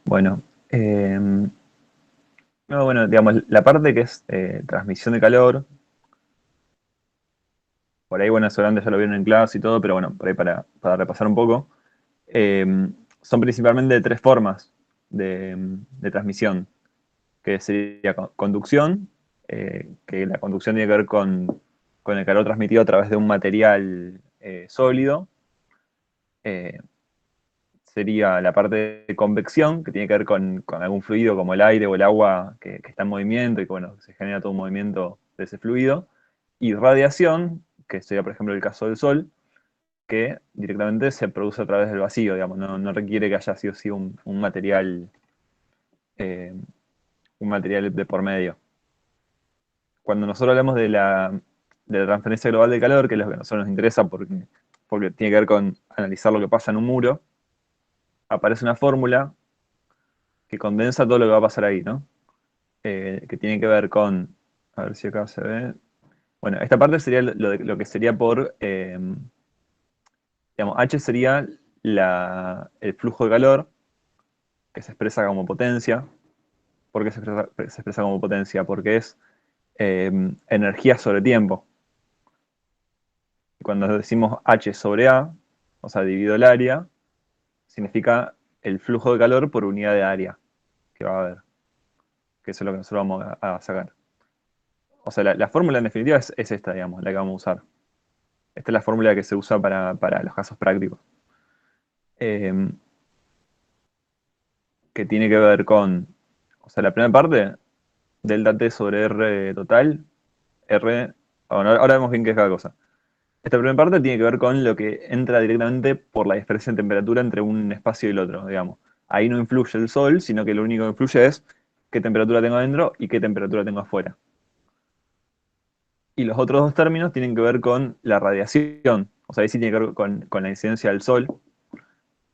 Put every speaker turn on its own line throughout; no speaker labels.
Bueno, no, bueno, digamos, la parte que es transmisión de calor, por ahí, bueno, seguramente ya lo vieron en clase y todo, pero bueno, por ahí para repasar un poco, eh, son principalmente tres formas de transmisión, que sería conducción, que la conducción tiene que ver con el calor transmitido a través de un material sólido. Eh, Sería la parte de convección, que tiene que ver con algún fluido como el aire o el agua que está en movimiento y que bueno, se genera todo un movimiento de ese fluido. Y radiación, que sería por ejemplo el caso del Sol, que directamente se produce a través del vacío, digamos, no requiere que haya sido sí, eh, un material de por medio. Cuando nosotros hablamos de la transferencia global de calor, que es lo que a nosotros nos interesa porque tiene que ver con analizar lo que pasa en un muro, aparece una fórmula que condensa todo lo que va a pasar ahí, ¿no? Que tiene que ver con, a ver si acá se ve. Bueno, esta parte sería lo que sería digamos, H sería el flujo de calor que se expresa como potencia. ¿Por qué se expresa como potencia? Porque es eh, energía sobre tiempo. Y cuando decimos H sobre A, o sea, dividido el área, significa el flujo de calor por unidad de área que va a haber, que eso es lo que nosotros vamos a sacar. O sea, la fórmula en definitiva es esta, digamos, la que vamos a usar. Esta es la fórmula que se usa para los casos prácticos. Eh, que tiene que ver con, o sea, la primera parte, delta T sobre R total, R, bueno, ahora vemos bien qué es cada cosa. Esta primera parte tiene que ver con lo que entra directamente por la diferencia de temperatura entre un espacio y el otro, digamos. Ahí no influye el sol, sino que lo único que influye es qué temperatura tengo adentro y qué temperatura tengo afuera. Y los otros dos términos tienen que ver con la radiación, o sea, ahí sí tiene que ver con la incidencia del sol.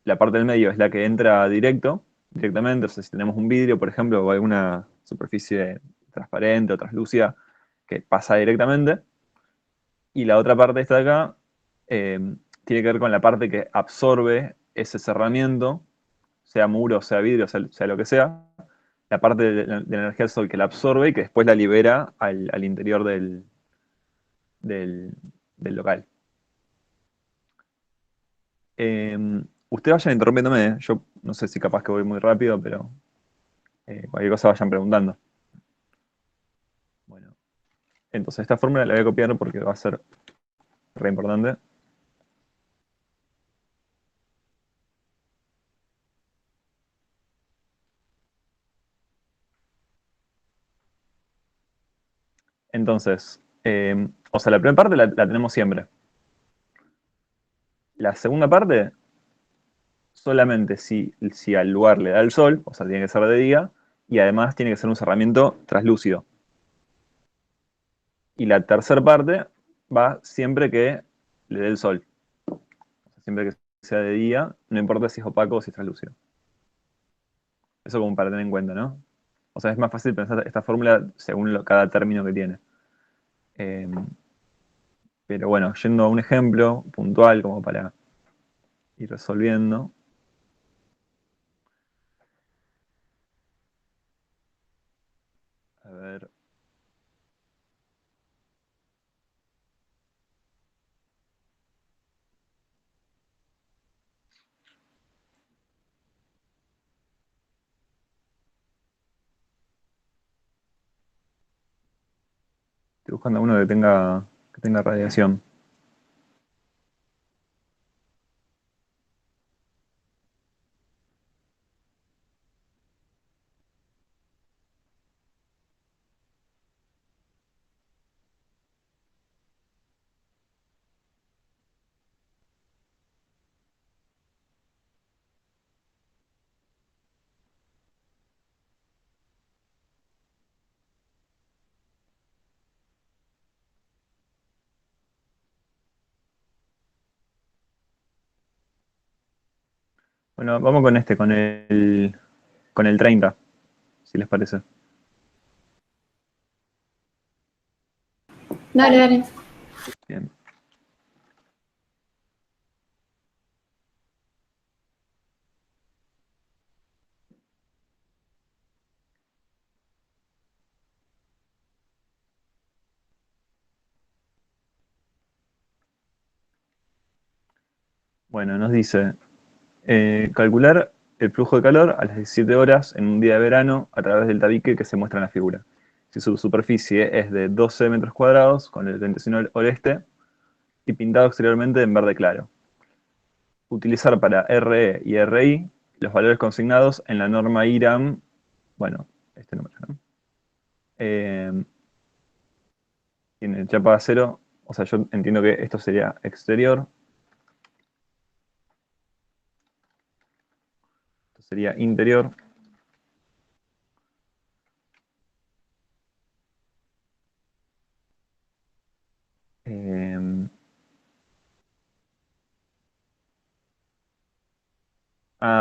La parte del medio es la que entra directamente, o sea, si tenemos un vidrio, por ejemplo, o alguna superficie transparente o translúcida que pasa directamente, y la otra parte esta de acá eh, tiene que ver con la parte que absorbe ese cerramiento, sea muro, sea vidrio, sea lo que sea, la parte de la energía del sol que la absorbe y que después la libera al interior del, del local. Eh, Ustedes vayan interrumpiéndome, yo no sé si capaz que voy muy rápido, pero cualquier cosa vayan preguntando. Bueno, entonces esta fórmula la voy a copiar porque va a ser re importante. Entonces, o sea, la primera parte la tenemos siempre. La segunda parte, solamente si al lugar le da el sol, o sea, tiene que ser de día, y además tiene que ser un cerramiento translúcido. Y la tercera parte va siempre que le dé el sol. O sea, siempre que sea de día, no importa si es opaco o si es translúcido. Eso como para tener en cuenta, ¿no? O sea, es más fácil pensar esta fórmula según cada término que tiene. Eh, pero bueno, yendo a un ejemplo puntual como para ir resolviendo. A ver. Estoy buscando uno que tenga radiación. Bueno, vamos con este, con el 30, si les parece.
Dale, dale.
Bien. Bueno, nos dice calcular el flujo de calor a las 17 horas en un día de verano a través del tabique que se muestra en la figura. Si su superficie es de 12 metros cuadrados con el orientación oeste y pintado exteriormente en verde claro. Utilizar para RE y RI los valores consignados en la norma IRAM, bueno, este número, ¿no? Tiene chapa de acero, o sea, yo entiendo que esto sería exterior, esto sería interior. Eh,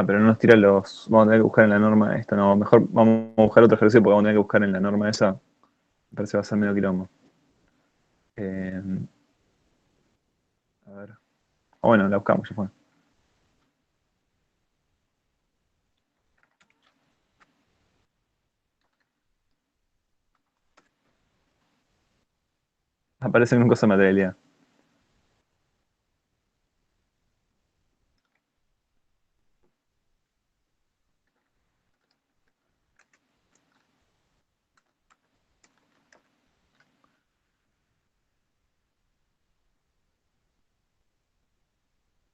pero no nos tira los. Vamos a tener que buscar en la norma esto, no. Mejor vamos a buscar otro ejercicio porque vamos a tener que buscar en la norma esa. Me parece que va a ser medio quilombo. Eh, a ver. Bueno, la buscamos, ya fue. Aparece en un cosa de materialidad.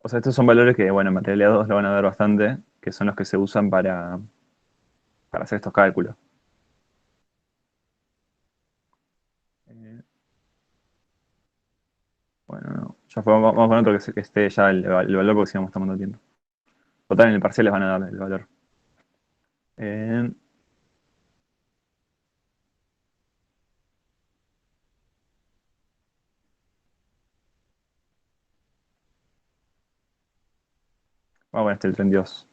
O sea, estos son valores que, bueno, en materialidad 2 lo van a ver bastante, que son los que se usan para hacer estos cálculos. Eh, bueno, no. Ya fue, vamos con otro que esté ya el valor porque si no estamos tomando tiempo. Total, en el parcial les van a dar el valor. Eh, vamos con este, el 32.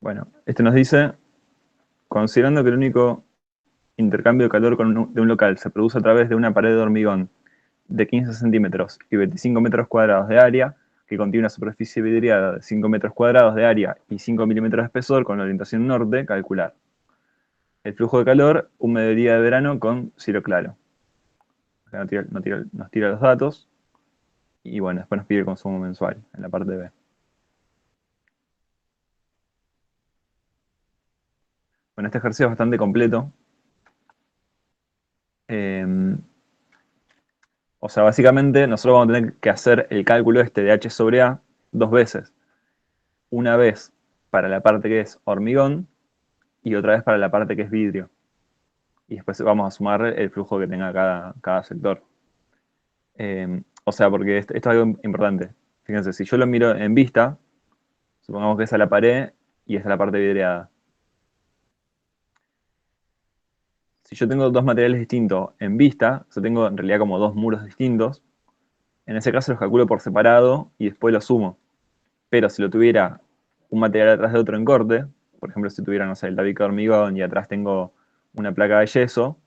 Bueno, este nos dice, considerando que el único intercambio de calor de un local se produce a través de una pared de hormigón de 15 centímetros y 25 metros cuadrados de área, que contiene una superficie vidriada de 5 metros cuadrados de área y 5 milímetros de espesor con la orientación norte, calcular. El flujo de calor, un mediodía de verano con cielo claro. Acá nos tira los datos y bueno, después nos pide el consumo mensual en la parte B. Bueno, este ejercicio es bastante completo. Eh, o sea, básicamente nosotros vamos a tener que hacer el cálculo este de H sobre A dos veces. Una vez para la parte que es hormigón y otra vez para la parte que es vidrio. Y después vamos a sumar el flujo que tenga cada sector. O sea, porque esto es algo importante. Fíjense, si yo lo miro en vista, supongamos que esa es la pared y esa es la parte vidriada. Si yo tengo dos materiales distintos en vista, yo tengo en realidad como dos muros distintos, en ese caso los calculo por separado y después los sumo. Pero si lo tuviera un material atrás de otro en corte, por ejemplo, si tuviera, no sé, el tabique de hormigón y atrás tengo una placa de yeso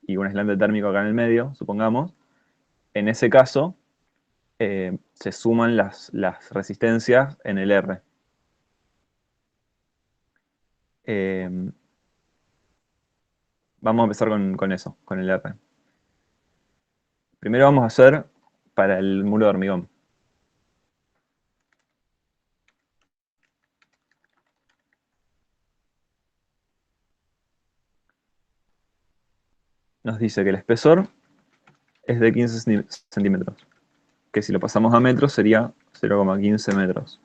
y un aislante térmico acá en el medio, supongamos, en ese caso se suman las resistencias en el R. Eh, vamos a empezar con eso, con el R. Primero vamos a hacer para el muro de hormigón. Nos dice que el espesor es de 15 centímetros, que si lo pasamos a metros sería 0,15 metros.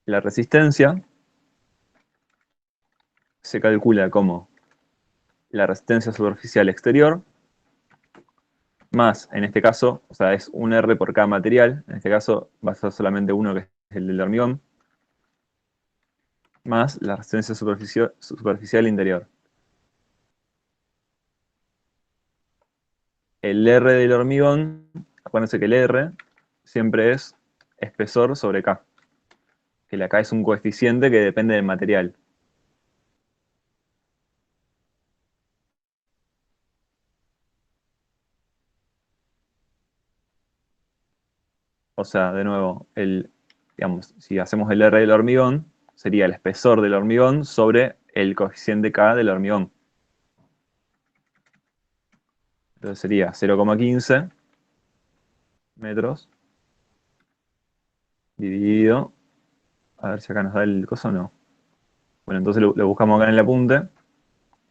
La resistencia se calcula como la resistencia superficial exterior, más, en este caso, o sea, es un R por cada material, en este caso va a ser solamente uno que es el del hormigón, más la resistencia superficial interior. El R del hormigón, acuérdense que el R siempre es espesor sobre K, que la K es un coeficiente que depende del material. O sea, de nuevo, digamos, si hacemos el R del hormigón, sería el espesor del hormigón sobre el coeficiente K del hormigón. Entonces sería 0,15 metros dividido. A ver si acá nos da el coso o no. Bueno, entonces lo buscamos acá en el apunte,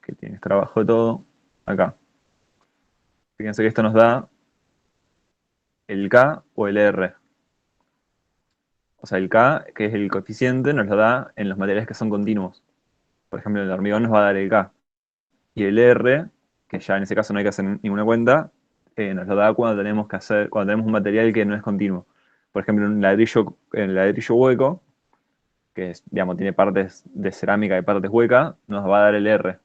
que tiene trabajo de todo. Acá. Fíjense que esto nos da el K o el R. O sea, el K, que es el coeficiente, nos lo da en los materiales que son continuos. Por ejemplo, el hormigón nos va a dar el K. Y el R, que ya en ese caso no hay que hacer ninguna cuenta, nos lo da cuando cuando tenemos un material que no es continuo. Por ejemplo, un ladrillo hueco, que es, digamos, tiene partes de cerámica y partes huecas, nos va a dar el R.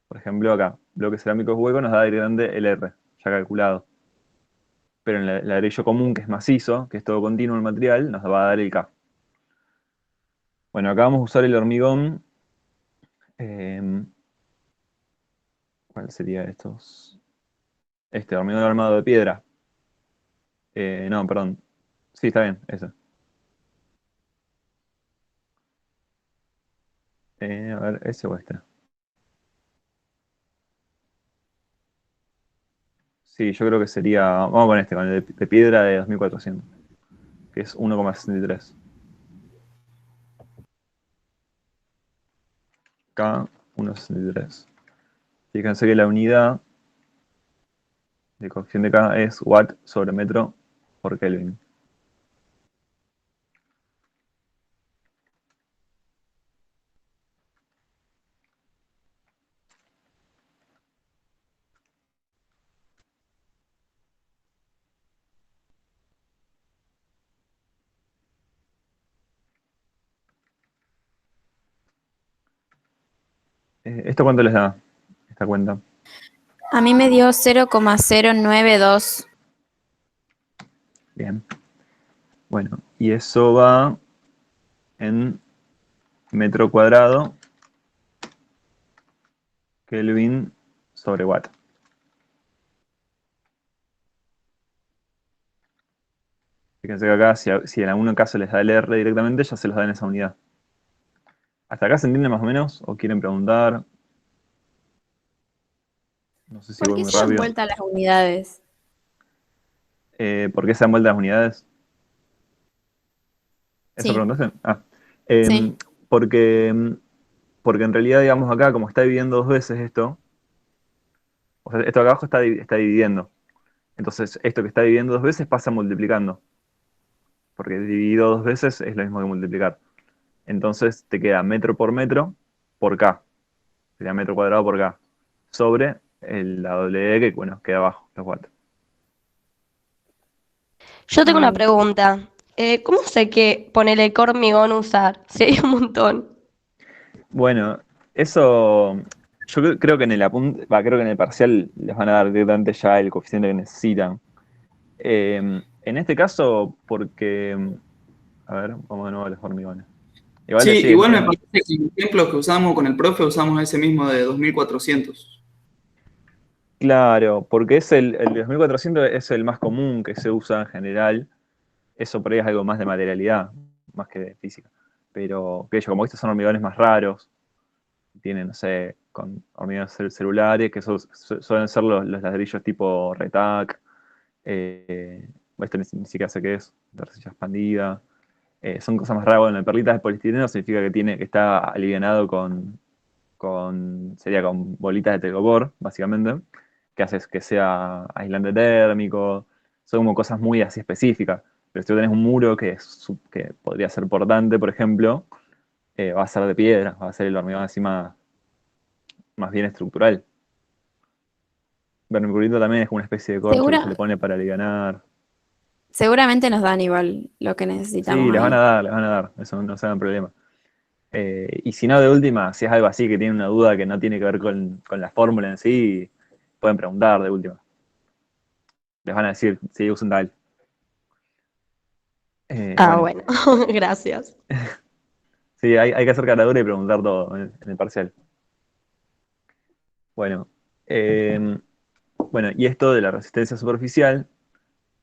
Por ejemplo, acá, bloque cerámico hueco nos da directamente el R, ya calculado. Pero en el ladrillo común, que es macizo, que es todo continuo el material, nos va a dar el K. Bueno, acá vamos a usar el hormigón. eh, ¿Cuál sería estos? Este hormigón armado de piedra. No, perdón. Sí, está bien, ese. A ver, ese o este. Sí, yo creo que sería. Vamos con este, con el de piedra de 2400, que es 1,63. K, 1,63. Fíjense que la unidad de coeficiente K es watt sobre metro por Kelvin. ¿Esto cuánto les da? Esta cuenta.
A mí me dio 0,092.
Bien. Bueno, y eso va en metro cuadrado Kelvin sobre watt. Fíjense que acá, si en algún caso les da el R directamente, ya se los da en esa unidad. ¿Hasta acá se entiende más o menos? ¿O quieren preguntar? No sé si
¿Por
voy
qué
muy
se dan
rápido.
vuelta las unidades?
¿Por qué se dan vueltas las unidades? ¿Eso
Sí,
preguntaste?
sí.
Porque, porque en realidad, digamos, acá, como está dividiendo dos veces esto, o sea, esto acá abajo está dividiendo. Entonces, esto que está dividiendo dos veces pasa multiplicando. Porque dividido dos veces es lo mismo que multiplicar. Entonces, te queda metro por K. Sería metro cuadrado por K. Sobre la doble E que, bueno, queda abajo, los watts.
Yo tengo una
Ah,
pregunta. ¿Cómo sé qué ponerle hormigón usar? Si hay un montón.
Bueno, eso yo creo que en el apunte, creo que en el parcial les van a dar directamente ya el coeficiente que necesitan. En este caso, porque, a ver, vamos de nuevo a los hormigones. Igual
Sí,
sí,
igual me parece que el ejemplo que usamos con el profe usamos ese mismo de 2400.
claro, porque el 2400 es el más común que se usa en general. Eso por ahí es algo más de materialidad, más que de física. Pero, que yo, como estos son hormigones más raros, tienen, no sé, con hormigones celulares, que suelen ser los ladrillos tipo Retac. Esto ni siquiera sé qué es, de arcilla expandida. Son cosas más raras. Bueno, el perlitas de poliestireno significa que está alivianado sería con bolitas de telgopor, básicamente, que hace que sea aislante térmico. Son como cosas muy así específicas. Pero si tú tenés un muro que podría ser portante, por ejemplo, va a ser de piedra, va a ser el hormigón así más bien estructural. Vermiculito también es como una especie de corcho que se le
segura,
pone para alivianar.
seguramente nos dan igual lo que
Sí,
necesitamos ahí.
les van a dar, eso no se hagan problema. Y si no, de última, si es algo así que tiene una duda que no tiene que ver con la fórmula en sí, pueden preguntar de última. Les van a decir, sí, usen tal.
Bueno, gracias.
Sí, hay que hacer cara dura y preguntar todo en el parcial. Bueno, eh, bueno, y esto de la resistencia superficial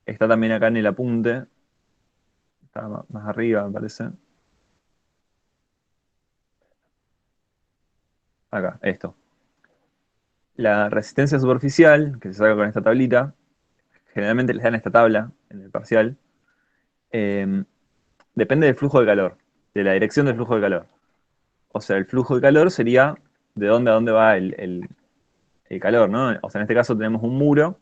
está también acá en el apunte. Está más arriba, me parece. Acá, esto. La resistencia superficial, que se saca con esta tablita, generalmente les dan esta tabla en el parcial, eh, depende del flujo de calor, de la dirección del flujo de calor. O sea, el flujo de calor sería de dónde a dónde va el calor, ¿no? O sea, en este caso tenemos un muro.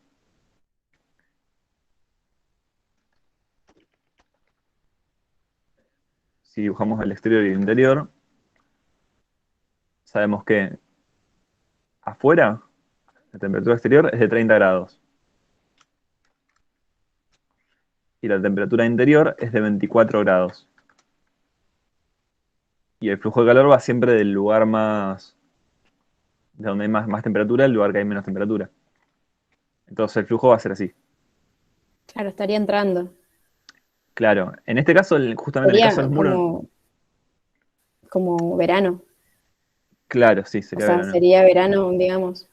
Si dibujamos el exterior y el interior, sabemos que afuera la temperatura exterior es de 30 grados y la temperatura interior es de 24 grados. Y el flujo de calor va siempre del lugar de donde hay más temperatura al lugar que hay menos temperatura. Entonces el flujo va a ser así.
Claro, estaría entrando.
Claro, en este caso, justamente en el caso de
Sería
los muros,
como verano.
claro, sí,
O
sería
sea,
verano.
sería verano, digamos.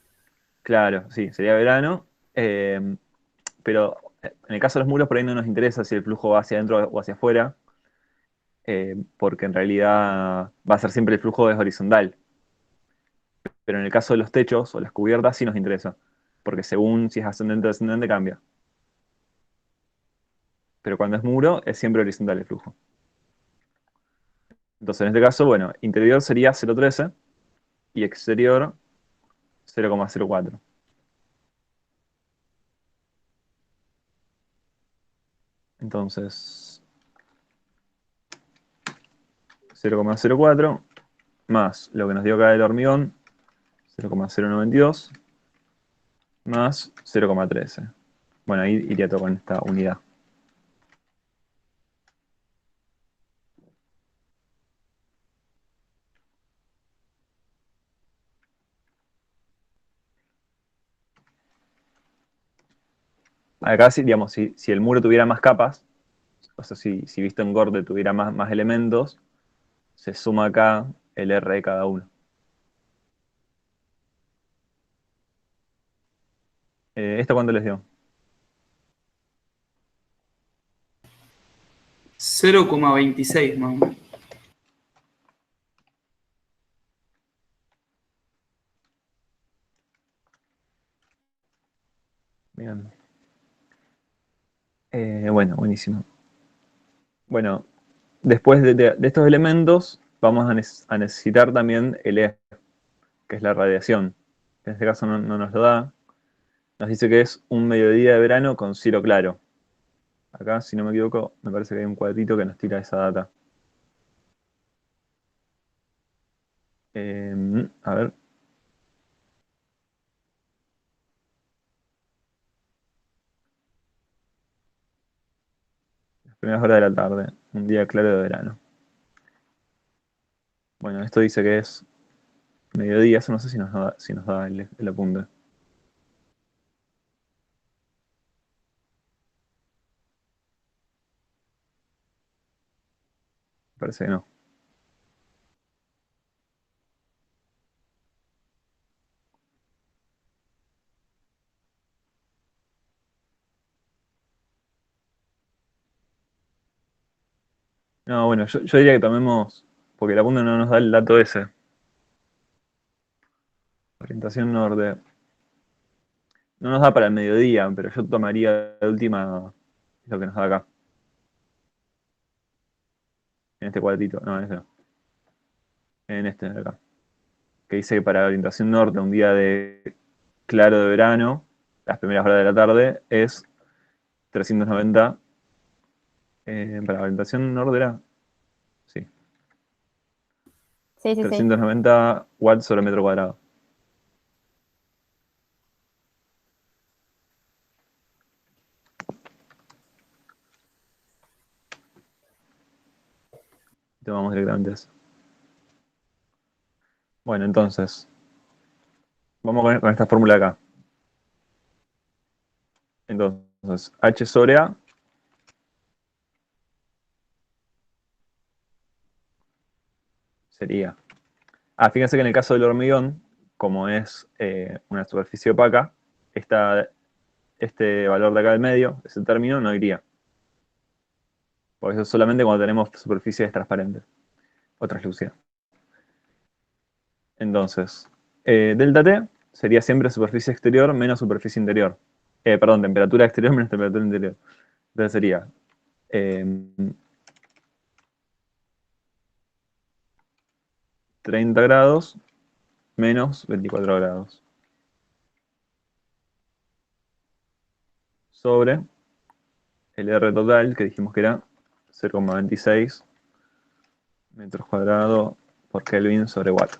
Claro, sí, sería verano. Pero en el caso de los muros, por ahí no nos interesa si el flujo va hacia adentro o hacia afuera, porque en realidad va a ser siempre el flujo es horizontal. Pero en el caso de los techos o las cubiertas sí nos interesa, porque según si es ascendente o descendente cambia. Pero cuando es muro es siempre horizontal el flujo. Entonces en este caso, bueno, interior sería 0,13 y exterior 0,04. Entonces 0,04 más lo que nos dio acá el hormigón, 0,092 más 0,13. Bueno, ahí iría todo con esta unidad. Acá, digamos, si el muro tuviera más capas, o sea, si visto en Gorde tuviera más elementos, se suma acá el R de cada uno. ¿Esto cuánto les dio?
0,26 más o menos.
Bien. Bueno, buenísimo. Bueno, después de estos elementos, vamos a necesitar también el E, que es la radiación. En este caso no nos lo da. Nos dice que es un mediodía de verano con cielo claro. Acá, si no me equivoco, me parece que hay un cuadrito que nos tira esa data. A ver. Las primeras horas de la tarde, un día claro de verano. Bueno, esto dice que es mediodía, eso no sé si nos da el apunte. Parece que no. No, bueno, yo diría que tomemos, porque el apunte no nos da el dato ese. Orientación norte. No nos da para el mediodía, pero yo tomaría la última, lo que nos da acá. En este cuadrito. No, en este no. En este de acá. Que dice que para orientación norte, un día de claro de verano, las primeras horas de la tarde, es 390. Para orientación norte era. Sí.
Sí, sí, sí.
390 watts sobre metro cuadrado. Tomamos directamente eso. Bueno, entonces, vamos con esta fórmula acá. Entonces, H sobre A sería... fíjense que en el caso del hormigón, como es una superficie opaca, este valor de acá del medio, ese término, no iría. Por eso solamente cuando tenemos superficies transparentes o translúcidas. Entonces, delta T sería siempre superficie exterior menos superficie interior. Perdón, temperatura exterior menos temperatura interior. Entonces sería 30 grados menos 24 grados. Sobre el R total, que dijimos que era 0,26 metros cuadrados por Kelvin sobre watt.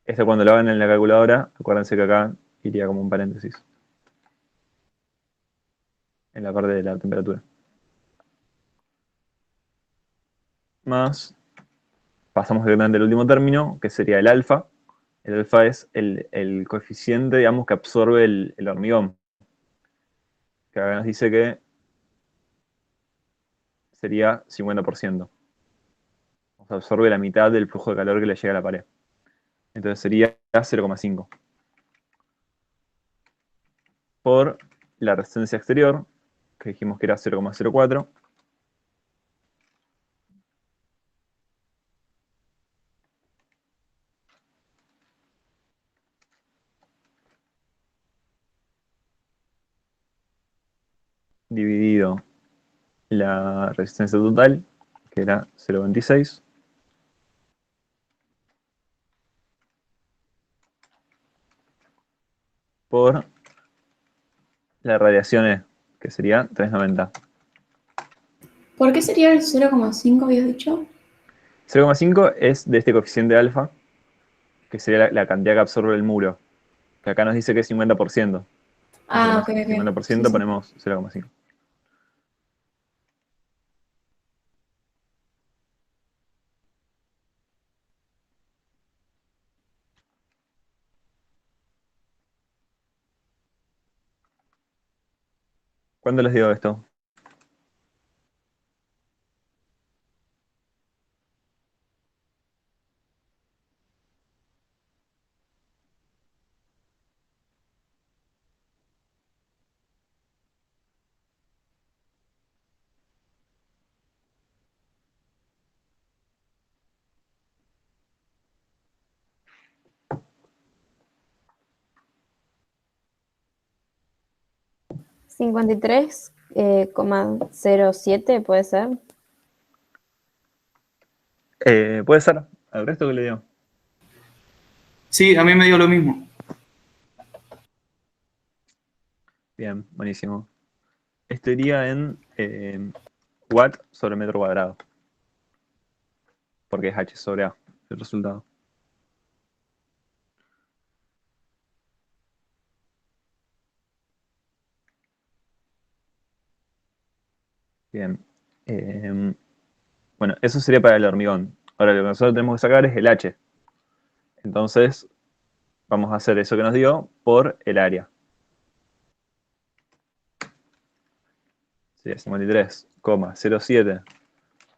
Esto cuando lo hagan en la calculadora, acuérdense que acá iría como un paréntesis. En la parte de la temperatura. Más, pasamos directamente al último término, que sería el alfa. El alfa es el coeficiente, digamos, que absorbe el hormigón. Que acá nos dice que sería 50%. O sea, absorbe la mitad del flujo de calor que le llega a la pared. Entonces sería 0,5. Por la resistencia exterior, que dijimos que era 0,04. Dividido la resistencia total, que era 0,26. Por la radiación E, que sería 390.
¿Por qué sería el 0,5 habías dicho?
0,5 es de este coeficiente alfa, que sería la cantidad que absorbe el muro. Que acá nos dice que es 50%.
Ah, ok,
Entonces,
ok.
50%
Sí, sí.
ponemos 0,5. ¿Cuándo les digo esto?
Cincuenta y tres coma cero siete puede ser.
Puede ser. ¿Al resto que le digo?
Sí, a mí me dio lo mismo.
Bien, buenísimo. Esto iría en watt sobre metro cuadrado. Porque es H sobre A el resultado. Bien. Bueno, eso sería para el hormigón. Ahora lo que nosotros tenemos que sacar es el H. Entonces, vamos a hacer eso que nos dio por el área. Sería 53,07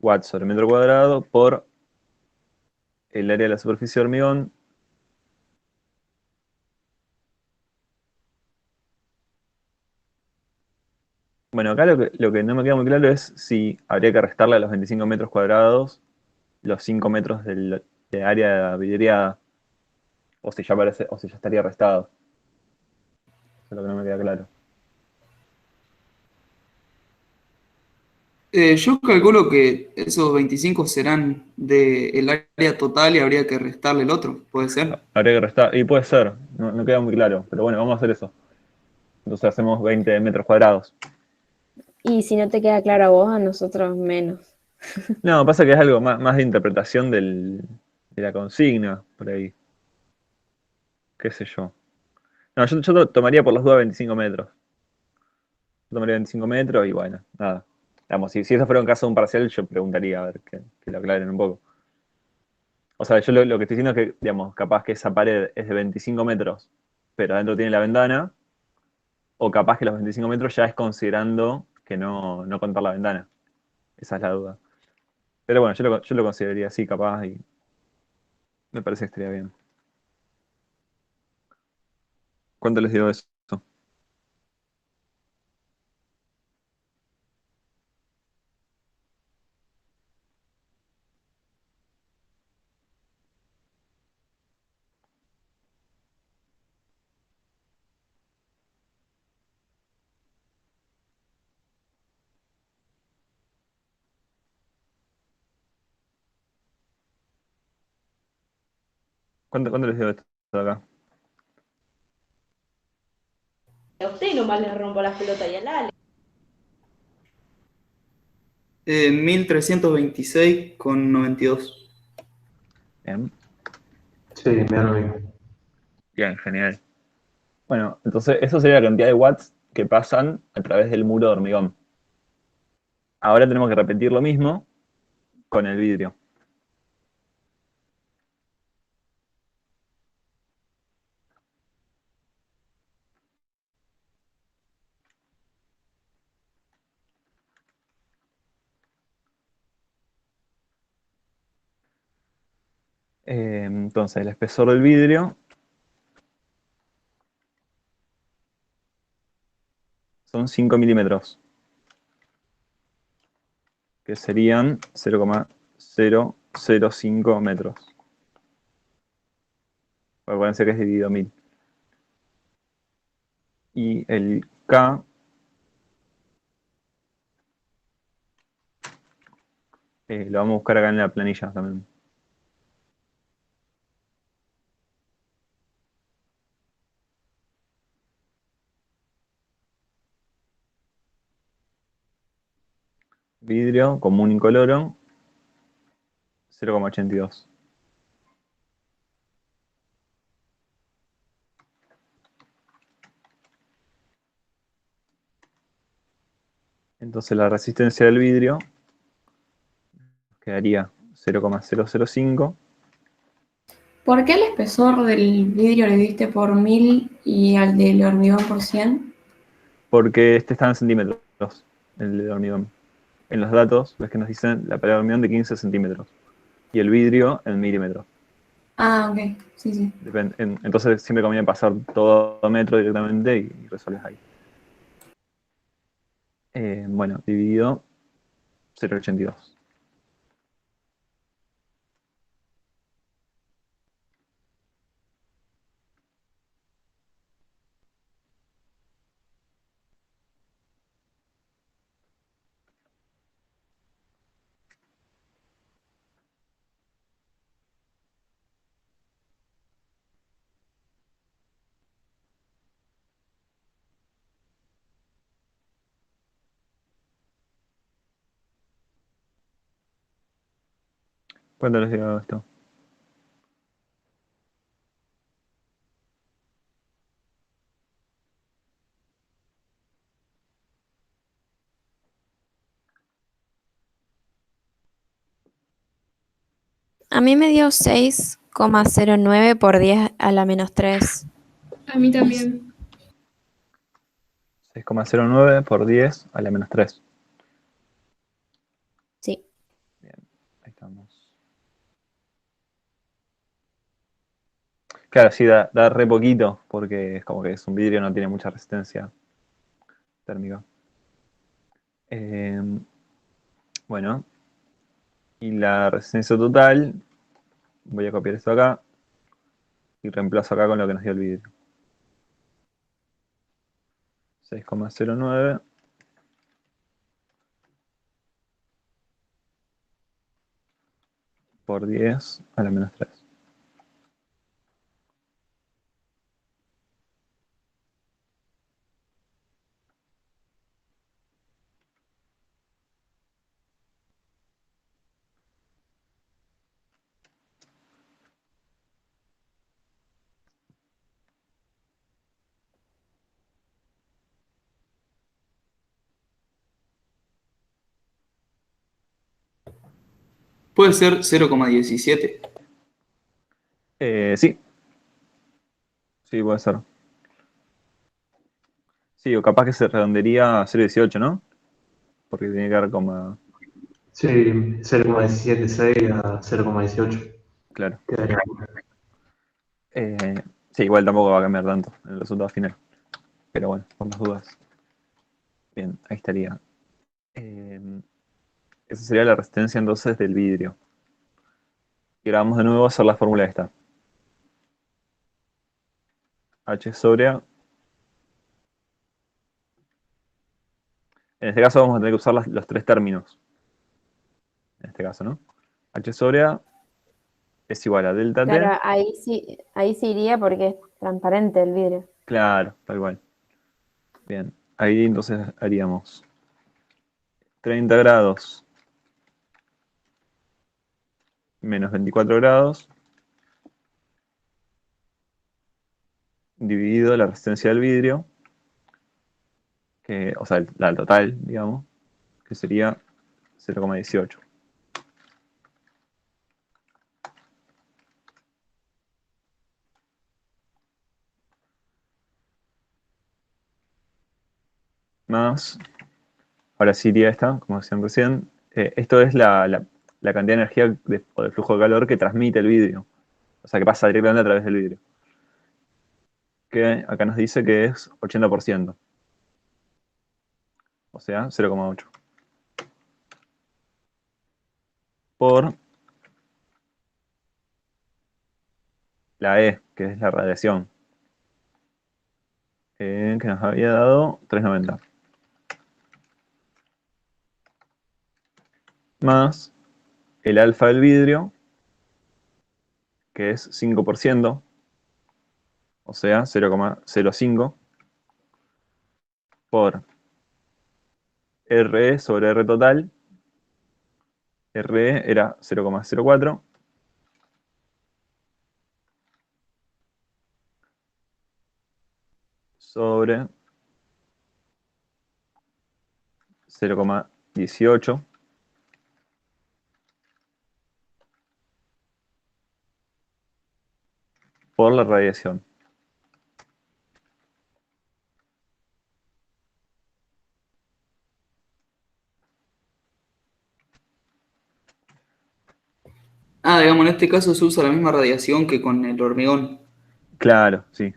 watts sobre metro cuadrado por el área de la superficie de hormigón. Bueno, acá lo que no me queda muy claro es si habría que restarle a los 25 metros cuadrados los 5 metros de área vidriada, o si ya o si ya estaría restado. Eso es lo que no me queda claro.
Yo calculo que esos 25 serán del área total y habría que restarle el otro, ¿puede ser?
Habría que restar, y puede ser, no queda muy claro, pero bueno, vamos a hacer eso. Entonces hacemos 20 metros cuadrados.
Y si no te queda claro a vos, a nosotros menos.
No, pasa que es algo más de interpretación de la consigna, por ahí. Qué sé yo. No, yo tomaría por las dudas 25 metros. Yo tomaría 25 metros y bueno, nada. Digamos, si eso fuera un caso de un parcial, yo preguntaría, a ver, que lo aclaren un poco. O sea, yo lo que estoy diciendo es que, digamos, capaz que esa pared es de 25 metros, pero adentro tiene la ventana, o capaz que los 25 metros ya es considerando que no contar la ventana. Esa es la duda. Pero bueno, yo lo consideraría así, capaz, y me parece que estaría bien. ¿Cuánto les dio eso? ¿Cuánto les dio esto de acá?
A usted nomás le rompo las pelotas y al Ale.
1326,92.
Bien,
Sí, me da lo mismo.
bien, genial. Bueno, entonces eso sería la cantidad de watts que pasan a través del muro de hormigón. Ahora tenemos que repetir lo mismo con el vidrio. Entonces, el espesor del vidrio son 5 milímetros, que serían 0,005 metros. Acuérdense que es dividido 1000. Y el K lo vamos a buscar acá en la planilla también. Vidrio común incoloro, 0,82. Entonces la resistencia del vidrio quedaría 0,005,
¿Por qué el espesor del vidrio le diste por 1000 y al del hormigón por 100?
porque este está en centímetros, el de hormigón. En los datos, ves que nos dicen la pared de hormigón de 15 centímetros y el vidrio en milímetros.
Ah, ok, sí, sí.
Entonces siempre conviene pasar todo a metro directamente y resolves ahí. Bueno, dividido 0,82. ¿Cuánto les digo esto?
A mí me dio 6,09 por 10 a la -3.
A mí también.
6,09 por 10 a la -3.
Sí.
Bien, ahí estamos. Claro, sí, da re poquito, porque es como que es un vidrio, no tiene mucha resistencia térmica. Bueno, y la resistencia total, voy a copiar esto acá y reemplazo acá con lo que nos dio el vidrio. 6,09 por 10 a la -3.
Puede ser 0,17.
Sí, sí, puede ser. Sí, o capaz que se redondearía a 0,18, ¿no? Porque tiene que ver como...
Sí, 0,176 a 0,18.
Claro.
Quedaría.
Sí, igual tampoco va a cambiar tanto en el resultado final. Pero bueno, por las dudas. Bien, ahí estaría. Eh, Esa sería la resistencia entonces del vidrio. Y ahora vamos de nuevo a hacer la fórmula esta. H sobre A. En este caso vamos a tener que usar los tres términos. En este caso, ¿no? H sobre A es igual a delta T.
Claro, ahí sí iría porque es transparente el vidrio.
Claro, tal cual. Bien, ahí entonces haríamos 30 grados menos 24 grados dividido la resistencia del vidrio, o sea, la total, digamos, que sería 0,18. Más, ahora sí iría esta, como decían recién, esto es la cantidad de energía o de flujo de calor que transmite el vidrio, o sea, que pasa directamente a través del vidrio, que acá nos dice que es 80%, o sea, 0,8. Por la E, que es la radiación, que nos había dado 390. Más el alfa del vidrio, que es 5%, o sea, 0,05, por RE sobre R total. RE era 0,04 sobre 0,18 por la radiación.
Ah, digamos, en este caso se usa la misma radiación que con el hormigón.
Claro, sí.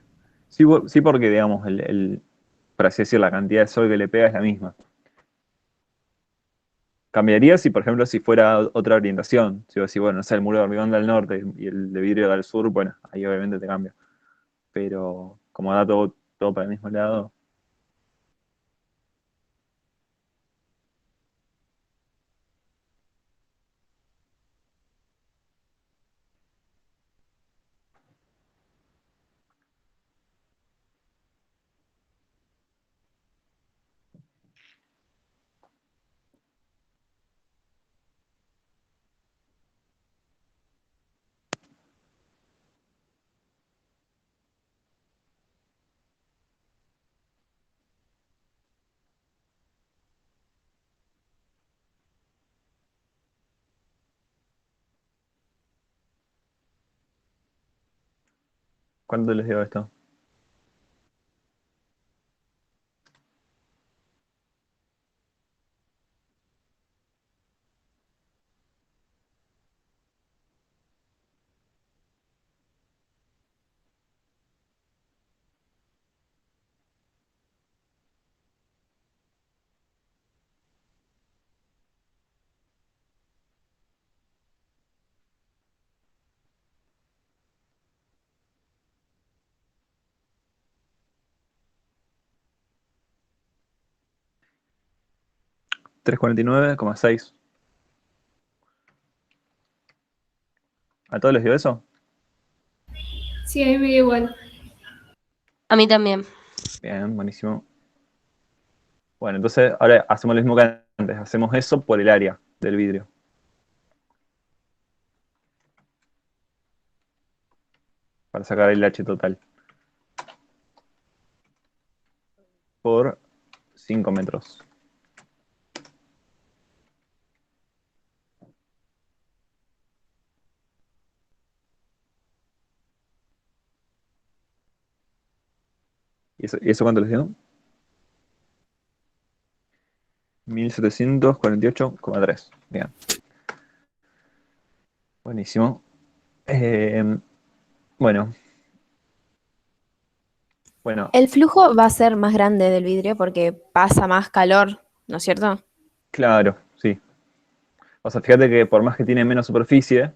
Sí, sí, porque, digamos, por así decir, la cantidad de sol que le pega es la misma. Cambiaría si, por ejemplo, si fuera otra orientación. Si vos decís, bueno, no sé, el muro de hormigón da al norte y el de vidrio da al sur, bueno, ahí obviamente te cambia. Pero como da todo para el mismo lado. ¿Cuánto les dio esto? $349,6. ¿A todos les dio eso?
Sí, a mí me dio igual.
A mí también.
Bien, buenísimo. Bueno, entonces ahora hacemos lo mismo que antes. Hacemos eso por el área del vidrio. Para sacar el H total. Por 5 metros. ¿Y eso cuánto les dio? 1748,3. Bien. Buenísimo. Bueno, bueno,
El flujo va a ser más grande del vidrio porque pasa más calor, ¿no es cierto?
claro, sí. O sea, fíjate que por más que tiene menos superficie,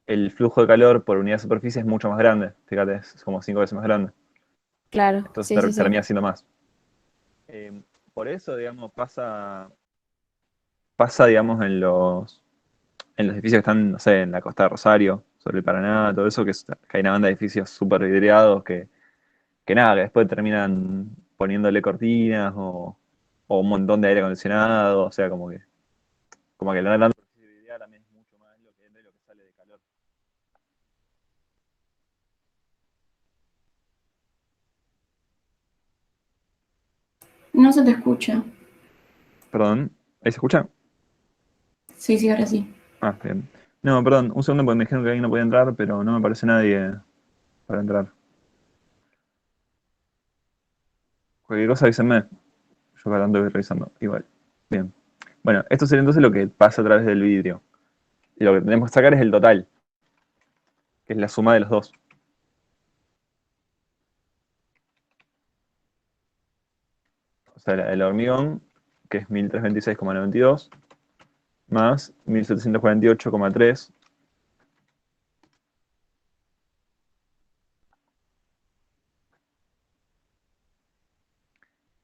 el flujo de calor por unidad de superficie es mucho más grande. Fíjate, es como 5 veces más grande.
Claro,
Entonces
sí, sí, sí.
termina siendo más. Por eso, digamos, pasa, digamos, en los edificios que están, no sé, en la costa de Rosario, sobre el Paraná, todo eso, que hay una banda de edificios súper vidriados que nada, que después terminan poniéndole cortinas o un montón de aire acondicionado, o sea, como que la tanta visibilidad también es mucho más lo que entra y lo que sale de calor.
No se te escucha.
Perdón, ¿ahí se escucha?
Sí, sí, ahora sí.
Ah, bien. No, perdón, un segundo porque me dijeron que alguien no podía entrar, pero no me aparece nadie para entrar. Cualquier cosa avísenme. Yo cada tanto voy revisando. Igual. Bien. Bueno, esto sería entonces lo que pasa a través del vidrio. Y lo que tenemos que sacar es el total, que es la suma de los dos. O sea, el hormigón, que es 1326,92, más 1748,3,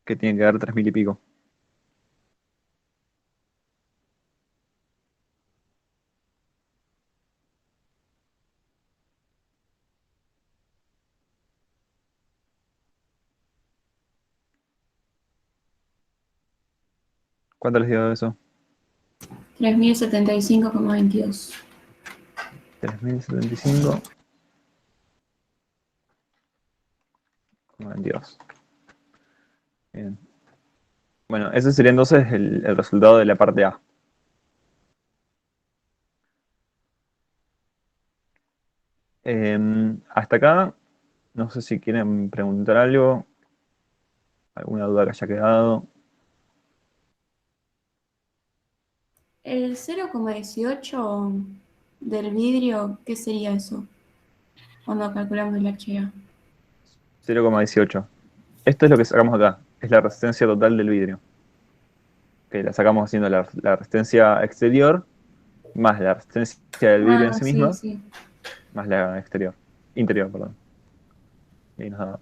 que tiene que dar 3000 y pico. ¿Cuánto les dio eso?
3075,22.
3075,22. Bien. Bueno, ese sería entonces el resultado de la parte A. Hasta acá, no sé si quieren preguntar algo, alguna duda que haya quedado.
El 0,18 del vidrio, ¿qué sería eso? Cuando calculamos el HA.
0,18. Esto es lo que sacamos acá, es la resistencia total del vidrio. Que la sacamos haciendo la resistencia exterior, más la resistencia del vidrio en
Ah,
sí
sí,
misma,
sí.
más la interior, perdón. Y ahí nos da.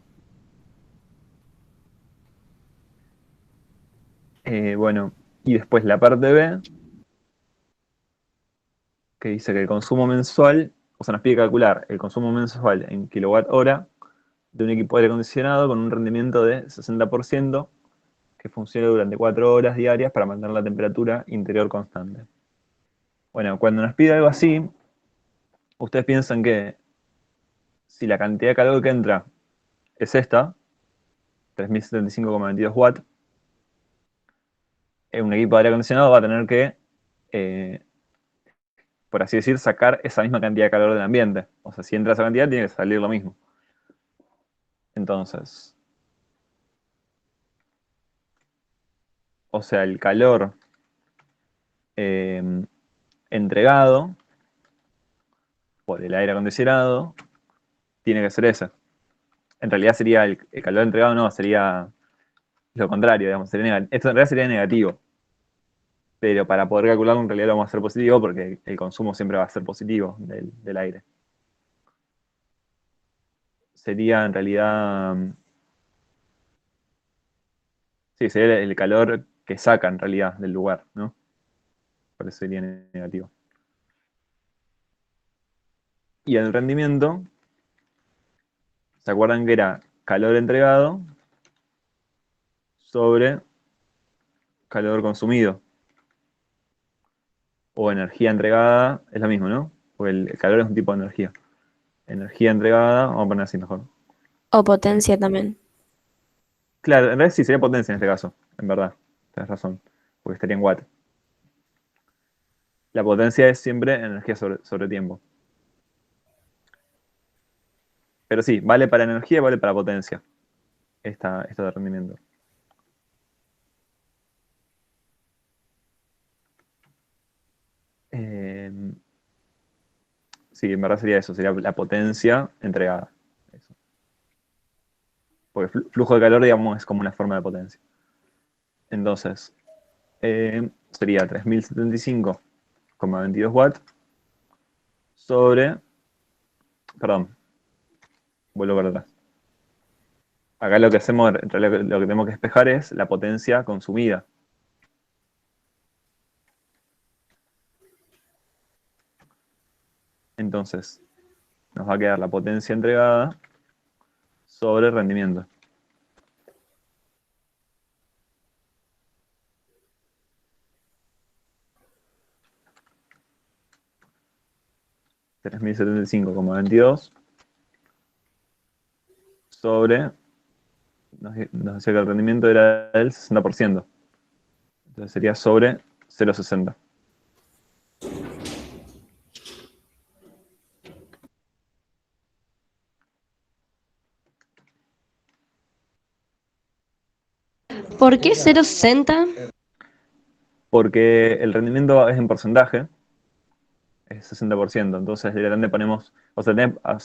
Bueno, y después la parte B, que dice que el consumo mensual, o sea, nos pide calcular el consumo mensual en kilowatt hora de un equipo de aire acondicionado con un rendimiento de 60% que funcione durante 4 horas diarias para mantener la temperatura interior constante. Bueno, cuando nos pide algo así, ustedes piensan que si la cantidad de calor que entra es esta, 3075,22 watts, un equipo de aire acondicionado va a tener que, eh, por así decir, sacar esa misma cantidad de calor del ambiente. O sea, si entra esa cantidad, tiene que salir lo mismo. Entonces, o sea, el calor eh, entregado por el aire acondicionado tiene que ser ese. En realidad sería el calor entregado, no, sería lo contrario, digamos. Esto en realidad sería negativo. Pero para poder calcularlo en realidad lo vamos a hacer positivo porque el consumo siempre va a ser positivo del aire. Sería en realidad, sí, sería el calor que saca en realidad del lugar, ¿no? Por eso sería negativo. Y el rendimiento, ¿se acuerdan que era calor entregado sobre calor consumido? O energía entregada, es lo mismo, ¿no? Porque el calor es un tipo de energía. Energía entregada, vamos a poner así mejor.
O potencia también.
Claro, en realidad sí sería potencia en este caso, en verdad. Tienes razón, porque estaría en watt. La potencia es siempre energía sobre tiempo. Pero sí, vale para energía y vale para potencia. Esto de rendimiento. Eh, sí, en verdad sería eso, sería la potencia entregada. Eso. Porque flujo de calor, digamos, es como una forma de potencia. Entonces, sería 3075,22 watts sobre, perdón, vuelvo para atrás. Acá lo que hacemos, en realidad lo que tenemos que despejar es la potencia consumida. Entonces, nos va a quedar la potencia entregada sobre el rendimiento. $3075,22 sobre, nos decía que el rendimiento era del 60%. Entonces sería sobre 0,60.
¿Por qué 0,60?
Porque el rendimiento es en porcentaje, es 60%. Entonces directamente ponemos, o sea,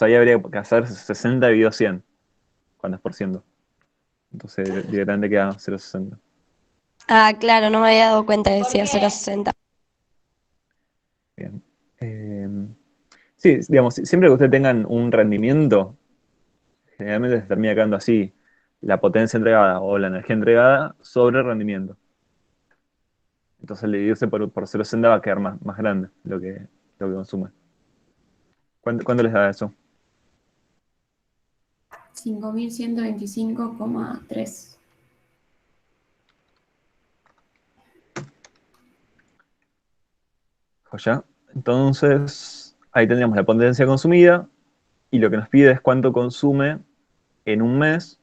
ahí habría que hacer 60 dividido 100, cuando es por ciento. Entonces directamente queda 0,60.
Ah, claro, no me había dado cuenta que decía 0,60.
Bien. Sí, digamos, siempre que ustedes tengan un rendimiento, generalmente se termina quedando así, la potencia entregada o la energía entregada sobre el rendimiento. Entonces el dividirse por 0,60 va a quedar más grande lo que consume. ¿Cuánto les da eso?
5125,3.
Joya. Entonces, ahí tendríamos la potencia consumida y lo que nos pide es cuánto consume en un mes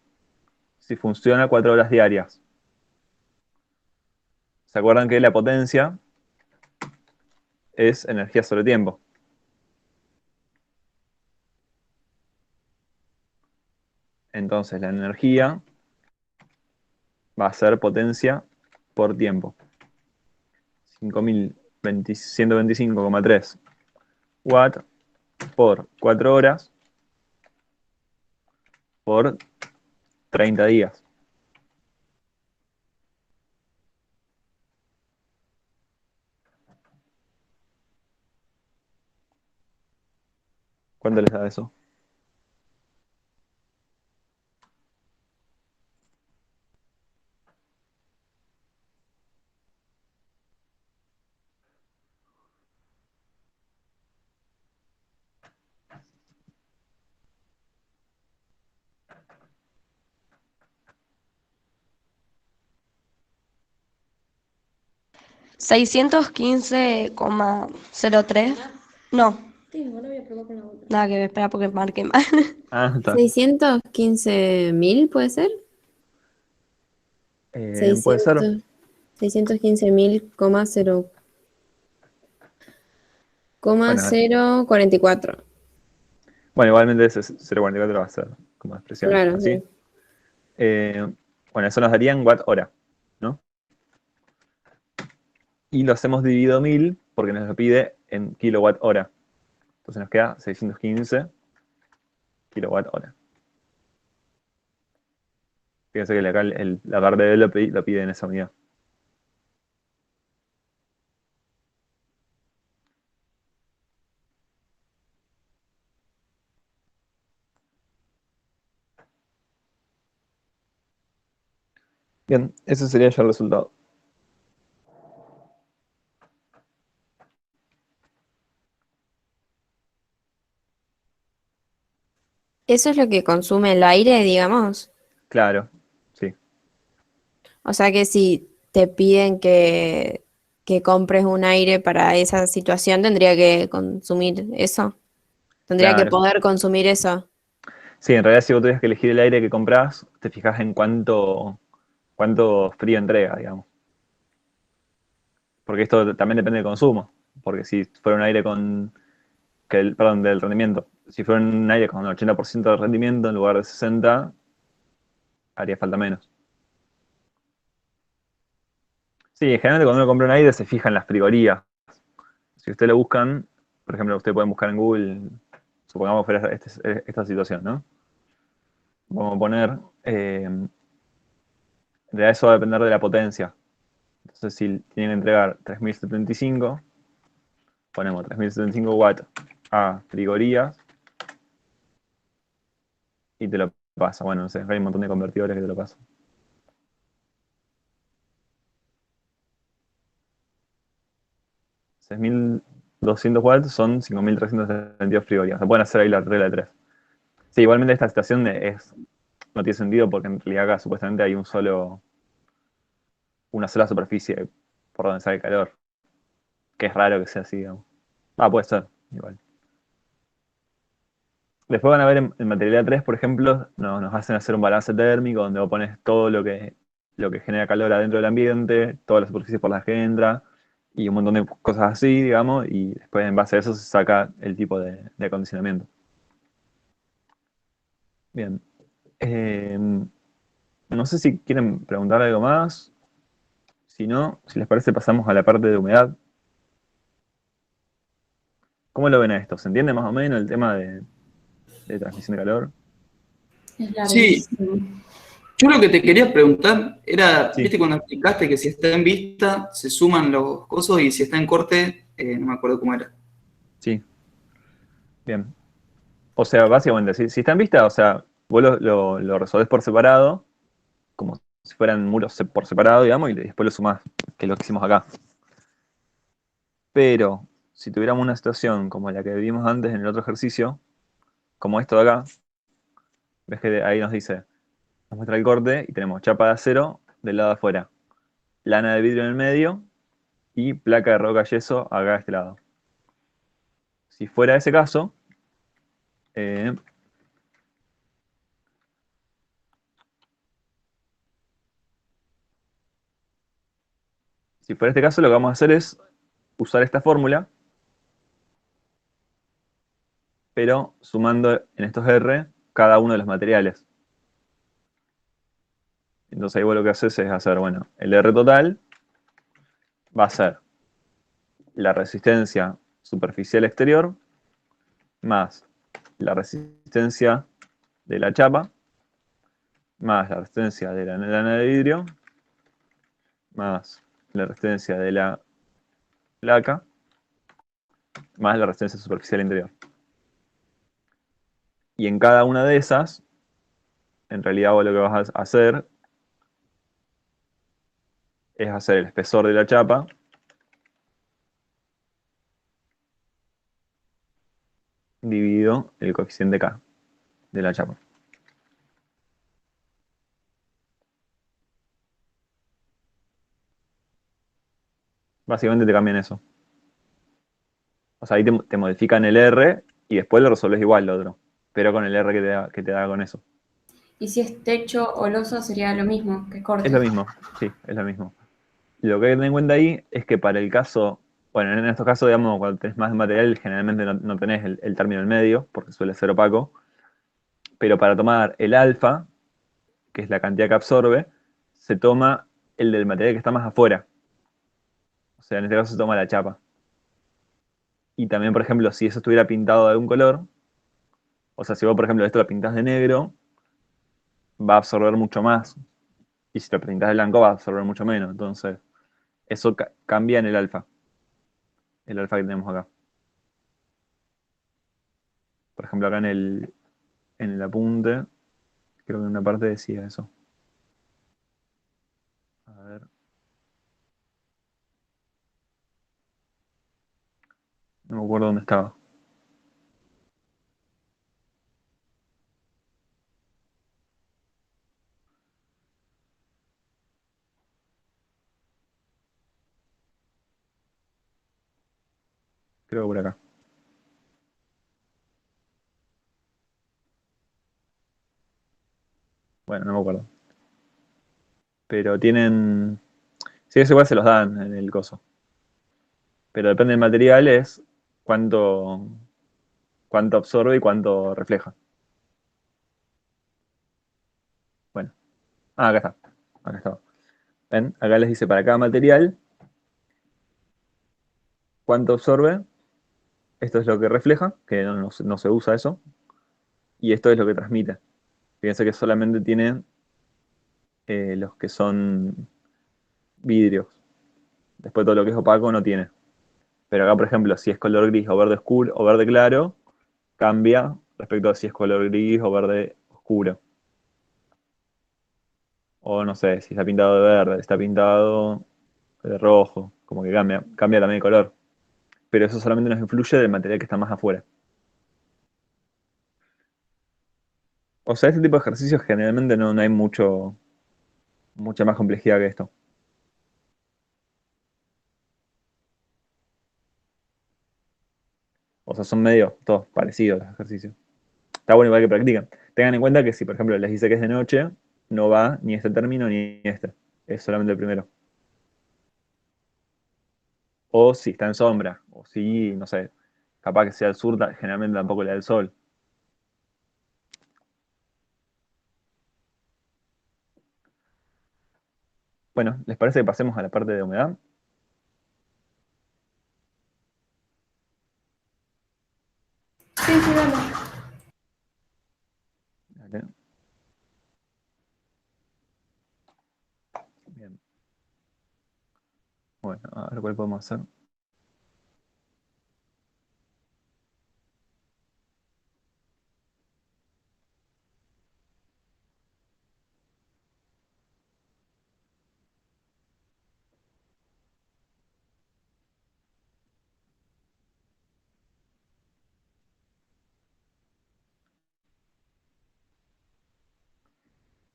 si funciona 4 horas diarias. ¿Se acuerdan que la potencia es energía sobre tiempo? Entonces la energía va a ser potencia por tiempo. 5125,3 watts por 4 horas por 30 días. ¿Cuánto les da eso?
¿615,03? No,
Sí, ahora voy a probar con la otra.
nada que ver, espera porque marqué mal.
Ah, está.
615.000 puede ser.
Puede ser.
615.000,0
Bueno,
0,44.
bueno, igualmente ese 0,44 va a ser como expresión,
Claro,
así.
sí.
Bueno, eso nos daría en watt hora, ¿no? Y lo hacemos dividido 1000 porque nos lo pide en kilowatt hora. Entonces nos queda 615 kilowatt hora. Fíjense que acá la parte de lo pide en esa unidad. Bien, ese sería ya el resultado.
Eso es lo que consume el aire, digamos.
Claro, sí,
O sea que si te piden que compres un aire para esa situación, tendría que consumir eso. Tendría que
claro.
poder consumir eso.
Sí, en realidad si vos tuvieras que elegir el aire que comprás, te fijas en cuánto frío entrega, digamos. Porque esto también depende del consumo. Porque si fuera un aire perdón, del rendimiento. Si fuera un aire con 80% de rendimiento en lugar de 60, haría falta menos. Sí, generalmente cuando uno compra un aire se fija en las frigorías. si ustedes lo buscan, por ejemplo, ustedes pueden buscar en Google, supongamos que fuera esta situación, ¿no? Vamos a poner, en realidad eso va a depender de la potencia. Entonces, si tienen que entregar 3075, ponemos 3075 watts a frigorías y te lo pasa. Bueno, no sé, hay un montón de convertidores que te lo pasan. 6200 watts son 5372 frigorías. Se pueden hacer ahí la regla de 3. Sí, igualmente esta situación no tiene sentido porque en realidad acá supuestamente hay una sola superficie por donde sale el calor. Que es raro que sea así, digamos. Puede ser, igual. Después van a ver en materialidad 3, por ejemplo, nos hacen hacer un balance térmico donde vos pones todo lo que genera calor adentro del ambiente, todas las superficies por las que entra, y un montón de cosas así, digamos, y después en base a eso se saca el tipo de acondicionamiento. Bien. No sé si quieren preguntar algo más. Si no, si les parece, pasamos a la parte de humedad. ¿Cómo lo ven a esto? ¿Se entiende más o menos el tema de transmisión de calor?
Es
Sí,
larguísimo.
yo lo que te quería preguntar era,
Sí,
viste cuando explicaste que si está en vista se suman los cosos y si está en corte, no me acuerdo cómo era.
sí. Bien. O sea, básicamente, si está en vista, o sea, vos lo resolvés por separado, como si fueran muros por separado, digamos, y después lo sumás, que es lo que hicimos acá. Pero, si tuviéramos una situación como la que vimos antes en el otro ejercicio, como esto de acá, ves que ahí nos dice, nos muestra el corte y tenemos chapa de acero del lado de afuera, lana de vidrio en el medio y placa de roca yeso acá de este lado. Si fuera ese caso, eh, si fuera este caso, lo que vamos a hacer es usar esta fórmula, pero sumando en estos R cada uno de los materiales. Entonces ahí vos lo que haces es hacer, bueno, el R total va a ser la resistencia superficial exterior más la resistencia de la chapa más la resistencia de la lana de vidrio más la resistencia de la placa más la resistencia superficial interior. Y en cada una de esas, en realidad vos lo que vas a hacer es hacer el espesor de la chapa dividido el coeficiente K de la chapa. Básicamente te cambian eso. O sea, ahí te modifican el R y después lo resolves igual lo otro, pero con el R que te da con eso.
Y si es techo o loso sería lo mismo, que
Es
corte.
lo mismo, sí, es lo mismo. Lo que hay que tener en cuenta ahí es que para el caso, bueno, en estos casos, digamos, cuando tenés más material, generalmente no tenés el término en medio, porque suele ser opaco, pero para tomar el alfa, que es la cantidad que absorbe, se toma el del material que está más afuera. O sea, en este caso se toma la chapa. Y también, por ejemplo, si eso estuviera pintado de algún color, o sea, si vos, por ejemplo, esto lo pintás de negro, va a absorber mucho más. Y si lo pintás de blanco, va a absorber mucho menos. Entonces, eso cambia en el alfa que tenemos acá. Por ejemplo, acá en el apunte, creo que en una parte decía eso. A ver. No me acuerdo dónde estaba. Creo que por acá. Bueno, no me acuerdo. Pero tienen. Sí, eso igual se los dan en el coso. Pero depende del material, es cuánto absorbe y cuánto refleja. Bueno. Acá está. Acá está. ¿Ven? Acá les dice para cada material cuánto absorbe, esto es lo que refleja, que no se usa eso, y esto es lo que transmite. Fíjense que solamente tiene los que son vidrios. Después todo lo que es opaco no tiene. Pero acá, por ejemplo, si es color gris o verde oscuro o verde claro, cambia respecto a si es color gris o verde oscuro. O no sé, si está pintado de verde, está pintado de rojo, como que cambia también de color. Pero eso solamente nos influye del material que está más afuera. O sea, este tipo de ejercicios generalmente no hay mucha más complejidad que esto. O sea, son medio todos parecidos los ejercicios. Está bueno igual que practican. Tengan en cuenta que si, por ejemplo, les dice que es de noche, no va ni este término ni este. Es solamente el primero. O si está en sombra. O si, no sé, capaz que sea al sur, generalmente tampoco le da el sol. Bueno, ¿les parece que pasemos a la parte de humedad?
Sí, sí, dale.
Dale. Bien. Bueno, a ver cuál podemos hacer.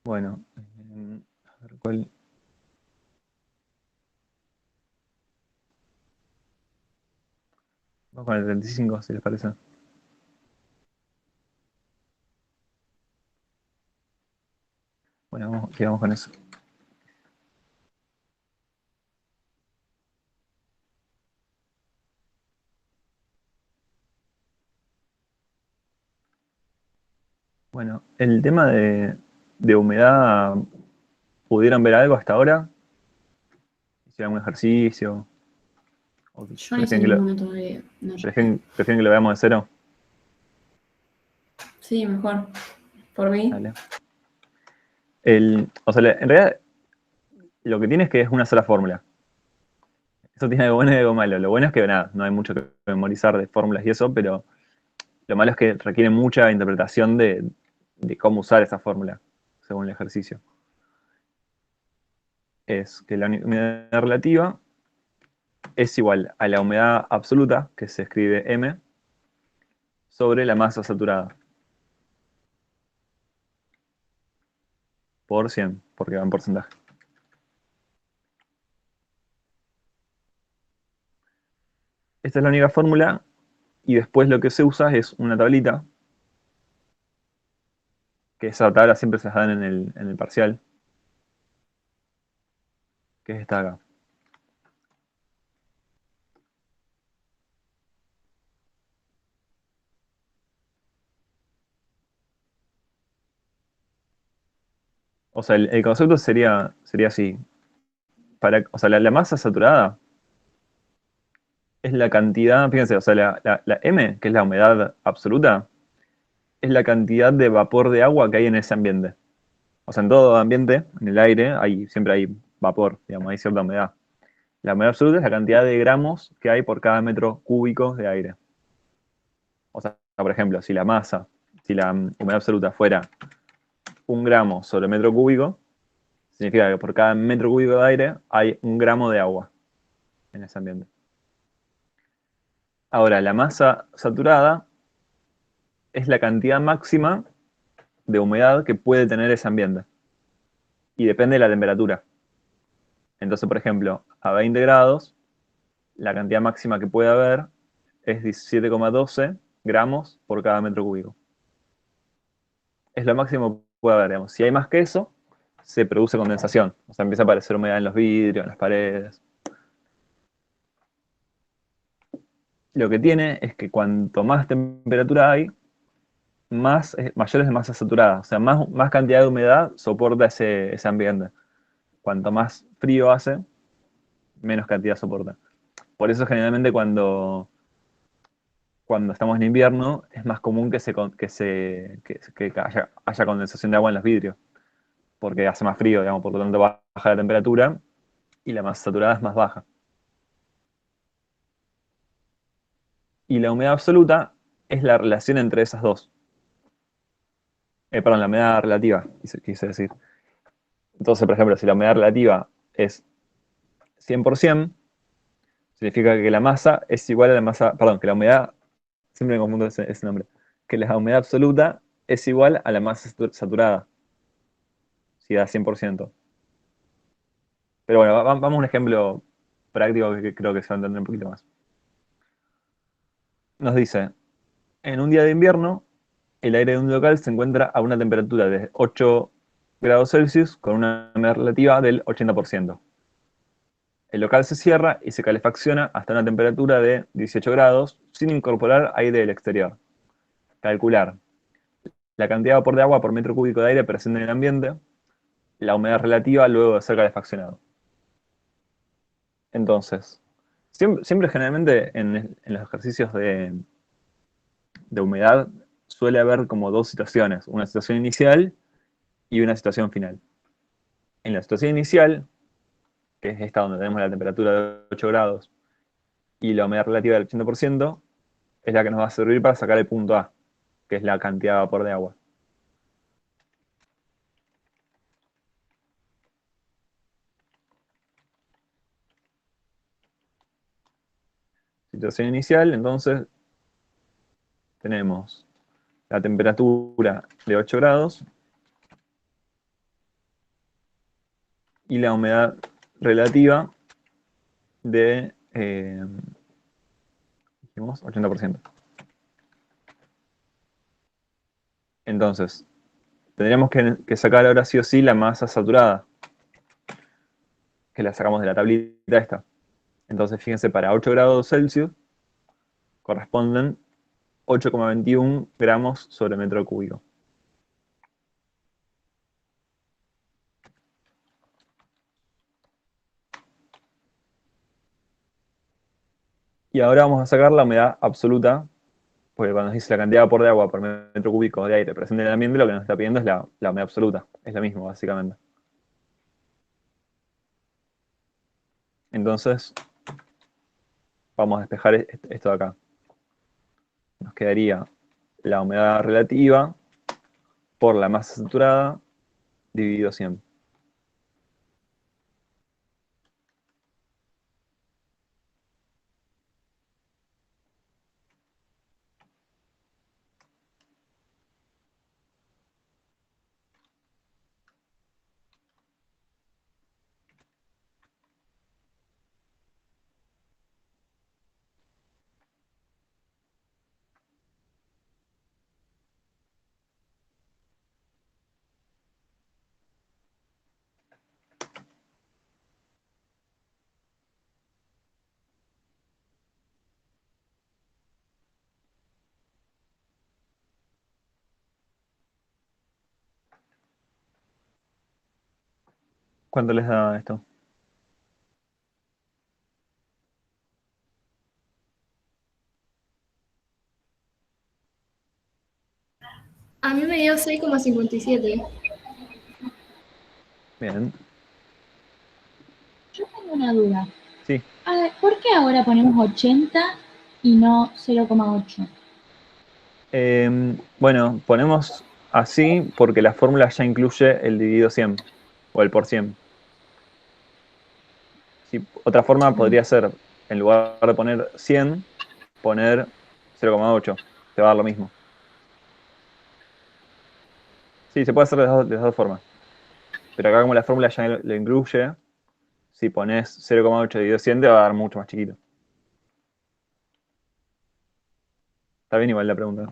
Bueno, a ver cuál. Vamos con el 35, si les parece. Bueno, quedamos con eso. Bueno, el tema de humedad, ¿pudieron ver algo hasta ahora? ¿Hicieron algún ejercicio? ¿O
Yo no hice ninguno todavía. No.
prefieren que lo veamos de cero?
Sí, mejor. Por mí.
Dale. O sea, en realidad, lo que tiene es que es una sola fórmula. Eso tiene algo bueno y algo malo. Lo bueno es que nada, no hay mucho que memorizar de fórmulas y eso, pero lo malo es que requiere mucha interpretación de cómo usar esa fórmula, según el ejercicio. Es que la humedad relativa es igual a la humedad absoluta, que se escribe M, sobre la masa saturada. Por 100, porque va en porcentaje. Esta es la única fórmula, y después lo que se usa es una tablita, que esa tabla siempre se las dan en el parcial, que es esta de acá. O sea, el concepto sería así. O sea, la masa saturada es la cantidad, fíjense, o sea, la M, que es la humedad absoluta, es la cantidad de vapor de agua que hay en ese ambiente. O sea, en todo ambiente, en el aire, siempre hay vapor, digamos, hay cierta humedad. La humedad absoluta es la cantidad de gramos que hay por cada metro cúbico de aire. O sea, por ejemplo, si la humedad absoluta fuera 1 gramo sobre metro cúbico, significa que por cada metro cúbico de aire hay 1 gramo de agua en ese ambiente. Ahora, la masa saturada es la cantidad máxima de humedad que puede tener ese ambiente. Y depende de la temperatura. Entonces, por ejemplo, a 20 grados, la cantidad máxima que puede haber es 17,12 gramos por cada metro cúbico. Es lo máximo que puede haber, digamos. Si hay más que eso, se produce condensación. O sea, empieza a aparecer humedad en los vidrios, en las paredes. Lo que tiene es que cuanto más temperatura hay, mayor es la masa saturada. O sea, más cantidad de humedad soporta ese ambiente. Cuanto más frío hace, menos cantidad soporta. Por eso generalmente cuando estamos en invierno es más común que haya condensación de agua en los vidrios, porque hace más frío, digamos, por lo tanto baja la temperatura y la masa saturada es más baja. Y la humedad absoluta es la relación entre esas dos. Perdón, la humedad relativa, quise decir. Entonces, por ejemplo, si la humedad relativa es 100%, significa que la masa es igual a la masa, perdón, que la humedad, siempre me confundo ese nombre, que la humedad absoluta es igual a la masa saturada, si da 100%. Pero bueno, vamos a un ejemplo práctico que creo que se va a entender un poquito más. Nos dice, en un día de invierno, el aire de un local se encuentra a una temperatura de 8 grados Celsius con una humedad relativa del 80%. El local se cierra y se calefacciona hasta una temperatura de 18 grados sin incorporar aire del exterior. Calcular la cantidad de vapor de agua por metro cúbico de aire presente en el ambiente, la humedad relativa luego de ser calefaccionado. Entonces, siempre generalmente en los ejercicios de humedad suele haber como dos situaciones, una situación inicial y una situación final. En la situación inicial, que es esta donde tenemos la temperatura de 8 grados y la humedad relativa del 80%, es la que nos va a servir para sacar el punto A, que es la cantidad de vapor de agua. Situación inicial, entonces tenemos la temperatura de 8 grados y la humedad relativa de dijimos 80%. Entonces, tendríamos que sacar ahora sí o sí la masa saturada, que la sacamos de la tablita esta. Entonces, fíjense, para 8 grados Celsius corresponden 8,21 gramos sobre metro cúbico. Y ahora vamos a sacar la humedad absoluta, porque cuando nos dice la cantidad de vapor de agua por metro cúbico de aire presente en el ambiente, lo que nos está pidiendo es la humedad absoluta. Es lo mismo, básicamente. Entonces, vamos a despejar esto de acá. Nos quedaría la humedad relativa por la masa saturada dividido 100. ¿Cuánto les da esto?
A mí me dio 6,57.
Bien.
Yo tengo una duda.
Sí.
A ver, ¿por qué ahora ponemos 80 y no 0,8?
Bueno, ponemos así porque la fórmula ya incluye el dividido 100 o el por 100. Otra forma podría ser, en lugar de poner 100, poner 0,8. Te va a dar lo mismo. Sí, se puede hacer de las dos formas. Pero acá como la fórmula ya lo incluye, si pones 0,8 dividido 100 te va a dar mucho más chiquito. Está bien igual la pregunta.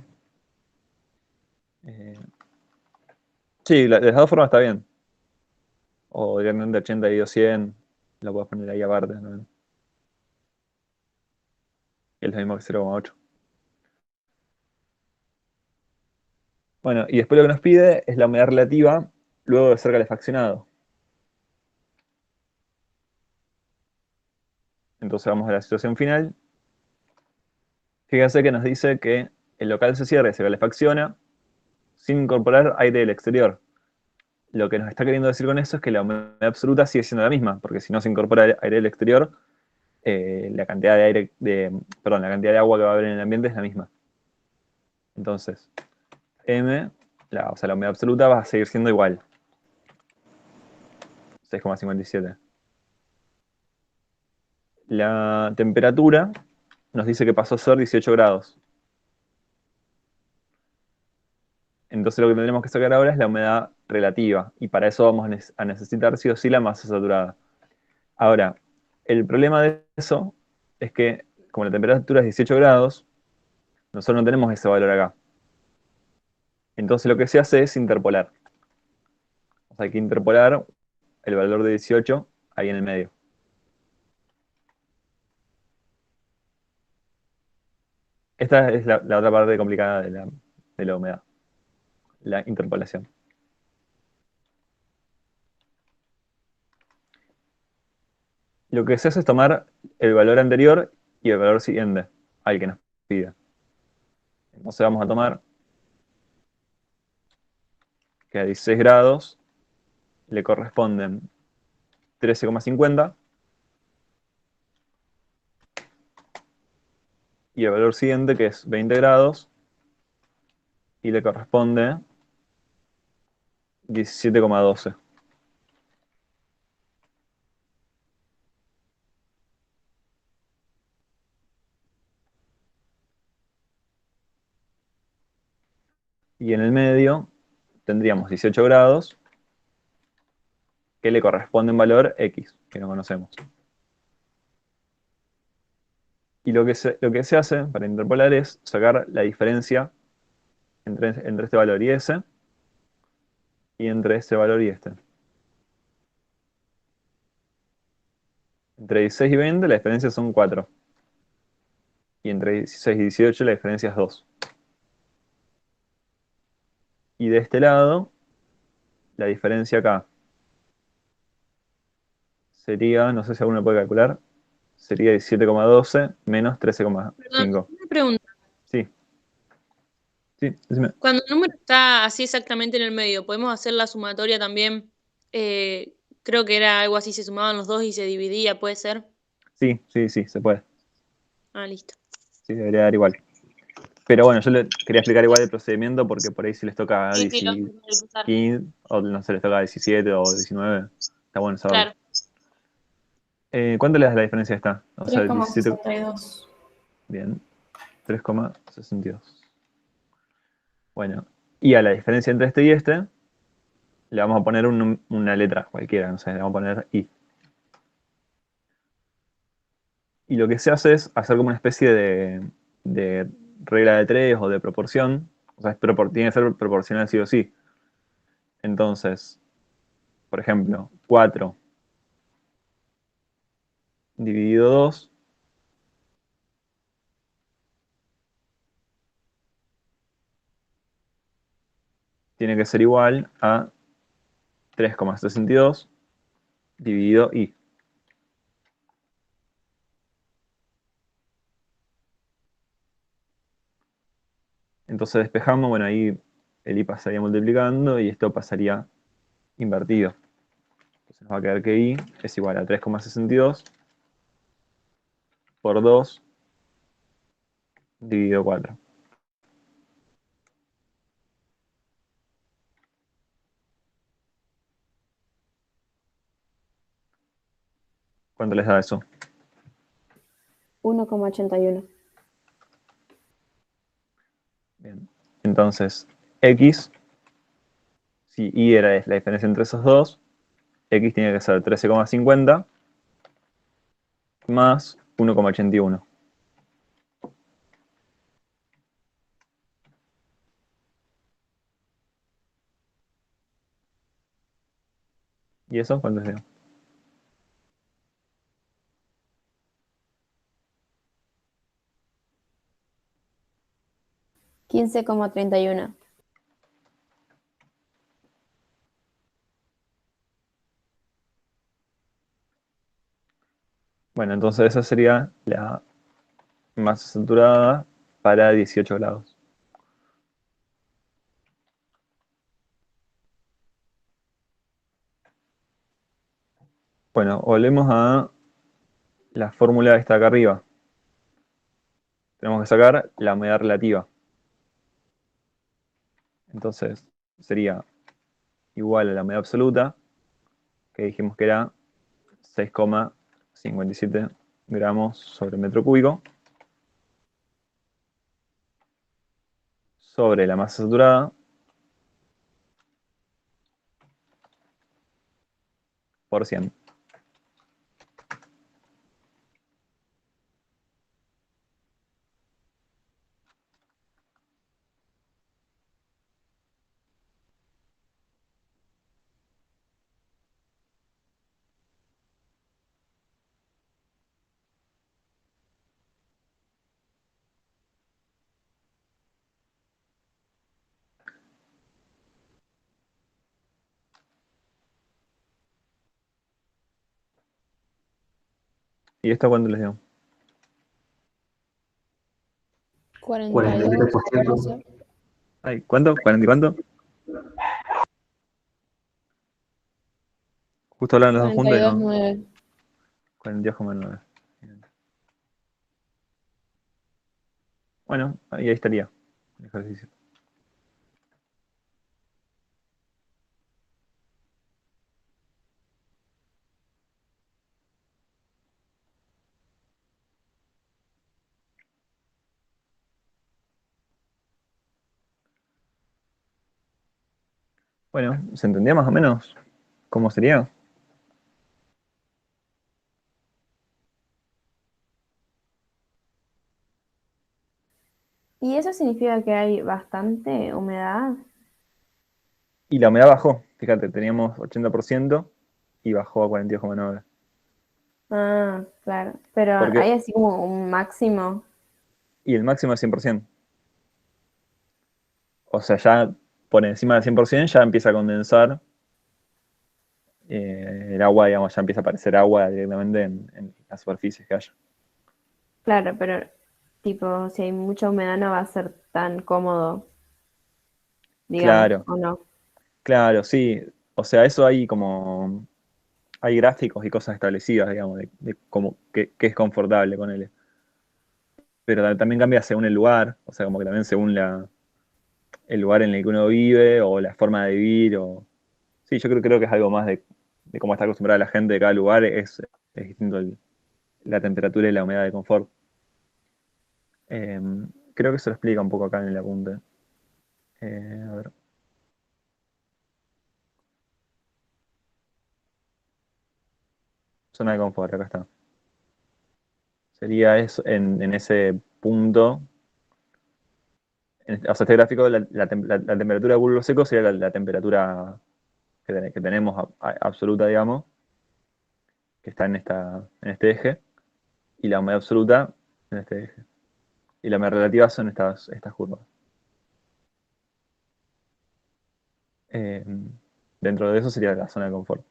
Sí, de las dos formas está bien. O directamente 80 dividido 100, lo puedes poner ahí aparte, ¿no? Es lo mismo que 0,8. Bueno, y después lo que nos pide es la humedad relativa luego de ser calefaccionado. Entonces vamos a la situación final. Fíjense que nos dice que el local se cierra y se calefacciona sin incorporar aire del exterior. Lo que nos está queriendo decir con eso es que la humedad absoluta sigue siendo la misma, porque si no se incorpora aire del exterior, la cantidad de aire, perdón, la cantidad de agua que va a haber en el ambiente es la misma. Entonces, M, o sea, la humedad absoluta va a seguir siendo igual. 6,57. La temperatura nos dice que pasó a ser 18 grados. Entonces lo que tendremos que sacar ahora es la humedad relativa. Y para eso vamos a necesitar sí o sí la masa saturada. Ahora, el problema de eso es que como la temperatura es 18 grados, nosotros no tenemos ese valor acá. Entonces lo que se hace es interpolar. O sea, hay que interpolar el valor de 18 ahí en el medio. Esta es la otra parte complicada de la humedad, la interpolación. Lo que se hace es tomar el valor anterior y el valor siguiente al que nos pide. Entonces vamos a tomar que a 16 grados le corresponden 13,50 y el valor siguiente, que es 20 grados, y le corresponde 17,12. Y en el medio tendríamos 18 grados, que le corresponde un valor X, que no conocemos. Y lo que se hace para interpolar es sacar la diferencia entre este valor y ese, y entre este valor y este. Entre 16 y 20 la diferencia son 4. Y entre 16 y 18 la diferencia es 2. Y de este lado, la diferencia acá sería, no sé si alguno puede calcular, sería 17,12 menos 13,5.
Una pregunta.
Sí. Sí, decime.
Cuando el número está así exactamente en el medio, ¿podemos hacer la sumatoria también? Creo que era algo así, se sumaban los dos y se dividía, ¿puede ser?
Sí, se puede.
Ah, listo.
Sí, debería dar igual. Pero bueno, yo le quería explicar igual el procedimiento porque por ahí si les toca
Sí, sí, lo
15, o no sé, les toca 17 o 19, está bueno saberlo.
Claro.
¿Cuánto le das la diferencia a esta? O sea, 17.
3,62.
Bien, 3,62. Bueno, y a la diferencia entre este y este, le vamos a poner una letra cualquiera, no sé, le vamos a poner I. Y lo que se hace es hacer como una especie de regla de tres o de proporción. O sea, tiene que ser proporcional sí o sí. Entonces, por ejemplo, 4 dividido 2 tiene que ser igual a 3,62 dividido I. Entonces despejamos, bueno, ahí el I pasaría multiplicando y esto pasaría invertido. Entonces nos va a quedar que I es igual a 3,62 por 2 dividido 4. ¿Cuánto les da eso?
1,81.
Bien. Entonces, X, si Y era la diferencia entre esos dos, X tiene que ser 13,50 más 1,81. ¿Y eso cuánto es?
15,31.
Bueno, entonces esa sería la masa saturada para 18 grados. Bueno, volvemos a la fórmula esta acá arriba. Tenemos que sacar la humedad relativa. Entonces sería igual a la humedad absoluta, que dijimos que era 6,57 gramos sobre metro cúbico, sobre la masa saturada, por 100. ¿Y esto cuánto les dio?
42,
43%.
Ay, ¿cuánto? ¿40 y cuánto? Justo hablaban los dos juntos y no.
42,9.
42,9. Bueno, ahí estaría el ejercicio. Bueno, ¿se entendía más o menos cómo sería?
¿Y eso significa que hay bastante humedad?
Y la humedad bajó. Fíjate, teníamos 80% y bajó a 42,9.
Ah, claro. Pero
Porque,
hay así como un máximo.
y el máximo es 100%. O sea, ya por encima del 100% ya empieza a condensar el agua, digamos, ya empieza a aparecer agua directamente en las superficies que haya.
Claro, pero tipo, si hay mucha humedad no va a ser tan cómodo, digamos,
Claro,
¿o no?
claro, sí. O sea, eso hay gráficos y cosas establecidas, digamos, de cómo, qué es confortable con él. Pero también cambia según el lugar, o sea, como que también según el lugar en el que uno vive o la forma de vivir. Sí, yo creo que es algo más de cómo está acostumbrada la gente de cada lugar, es distinto la temperatura y la humedad de confort. Eh, Creo que se lo explica un poco acá en el apunte. A ver. Zona de confort, acá está. Sería eso en ese punto. O sea, este gráfico, la temperatura de bulbo seco sería la temperatura que tenemos absoluta, digamos, que está en este eje, y la humedad absoluta en este eje. Y la humedad relativa son estas curvas. Eh, Dentro de eso sería la zona de confort.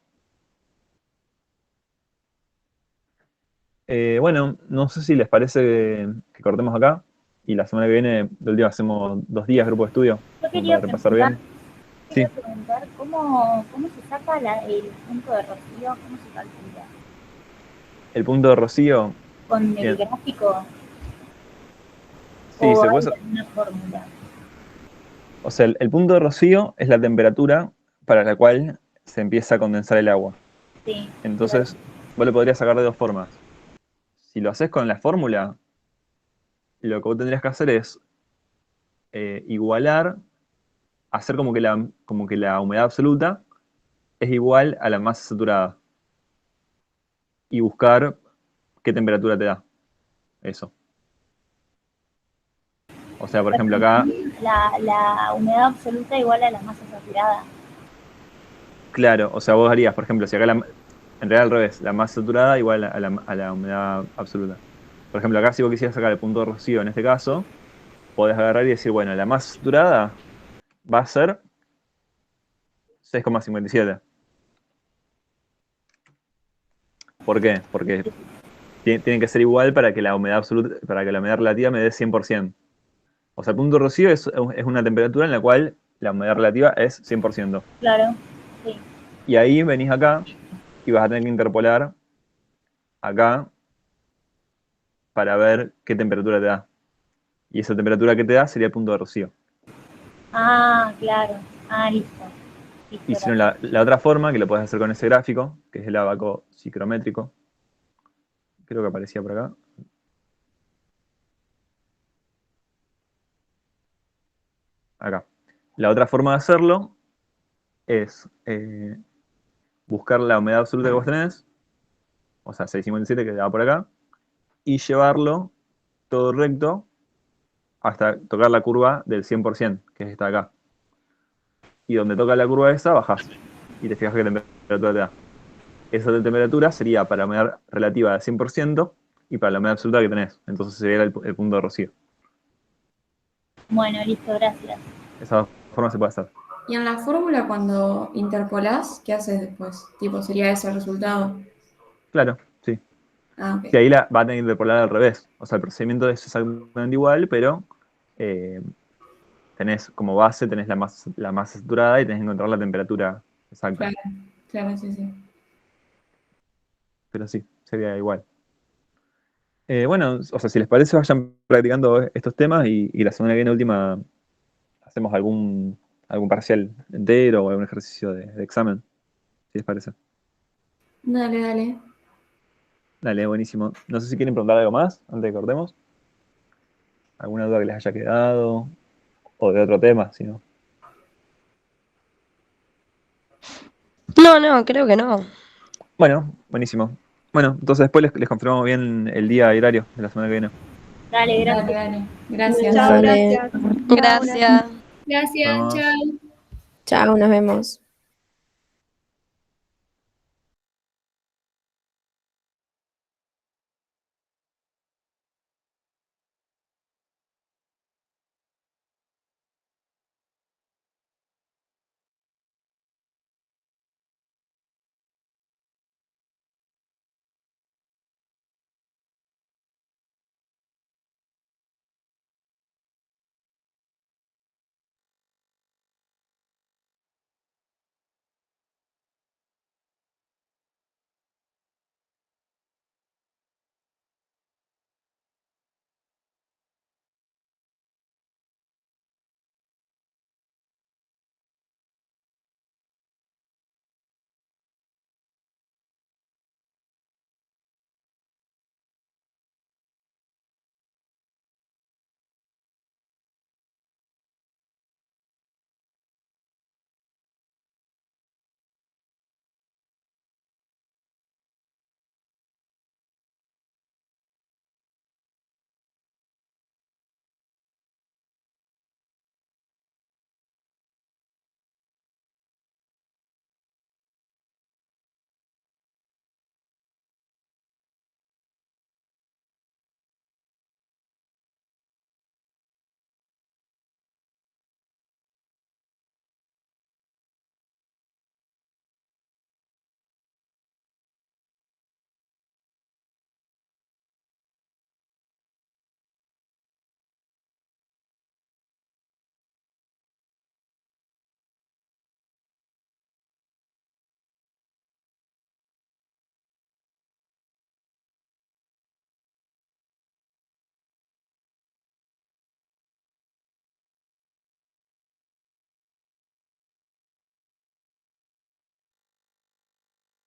Bueno, no sé si les parece que cortemos acá y la semana que viene, de última, hacemos 2 días grupo de estudio,
Yo
como
quería
para repasar
preguntar,
bien. Sí,
cómo se saca el punto de rocío, cómo se calcula.
el punto de rocío,
Con el
bien,
gráfico
sí,
o
se
hay
puede.
alguna fórmula.
O sea, el punto de rocío es la temperatura para la cual se empieza a condensar el agua.
Sí,
Entonces, vos lo podrías sacar de dos formas. Si lo haces con la fórmula, lo que vos tendrías que hacer es igualar, hacer como que la humedad absoluta es igual a la masa saturada y buscar qué temperatura te da eso. O sea, por ejemplo, acá,
la humedad absoluta igual a la masa saturada.
claro, o sea, vos harías, por ejemplo, si acá en realidad al revés, la masa saturada igual a la humedad absoluta. Por ejemplo, acá si vos quisieras sacar el punto de rocío en este caso, podés agarrar y decir, bueno, la masa saturada va a ser 6,57. ¿Por qué? Porque tiene que ser igual para que la humedad absoluta, para que la humedad relativa me dé 100%. O sea, el punto de rocío es una temperatura en la cual la humedad relativa es 100%.
Claro, sí.
Y ahí venís acá y vas a tener que interpolar acá para ver qué temperatura te da. Y esa temperatura que te da sería el punto de rocío.
Ah, claro. Ah, listo.
Y si no, la otra forma, que lo puedes hacer con ese gráfico, que es el abaco psicrométrico, creo que aparecía por acá. Acá. La otra forma de hacerlo es buscar la humedad absoluta que vos tenés, o sea, 657 que va por acá, y llevarlo todo recto hasta tocar la curva del 100%, que es esta de acá. Y donde toca la curva esa, bajás. Y te fijas qué temperatura te da. Esa temperatura sería para la humedad relativa de 100% y para la humedad absoluta que tenés. Entonces sería el punto de rocío.
Bueno, listo, gracias.
Esa forma se puede hacer.
Y en la fórmula, cuando interpolás, ¿qué haces después? Tipo, ¿sería ese el resultado?
Claro, sí.
Ah, ok.
Y ahí va a tener que interpolar al revés. O sea, el procedimiento es exactamente igual, pero tenés como base, tenés la masa saturada y tenés que encontrar la temperatura exacta.
Claro, claro, sí, sí.
Pero sí, sería igual. Bueno, o sea, si les parece, vayan practicando estos temas y la semana que viene última hacemos algún parcial entero o algún ejercicio de examen, si les parece.
Dale, dale.
Dale, buenísimo. No sé si quieren preguntar algo más antes de que cortemos. ¿Alguna duda que les haya quedado? O de otro tema, si no.
No, creo que no.
Bueno, buenísimo. Bueno, entonces después les confirmamos bien el día y horario de la semana que viene.
Dale, gracias.
Dale, dale. Gracias.
Chao,
Dale.
gracias.
Gracias.
Gracias,
Nos vemos.
chao.
Chao, nos vemos.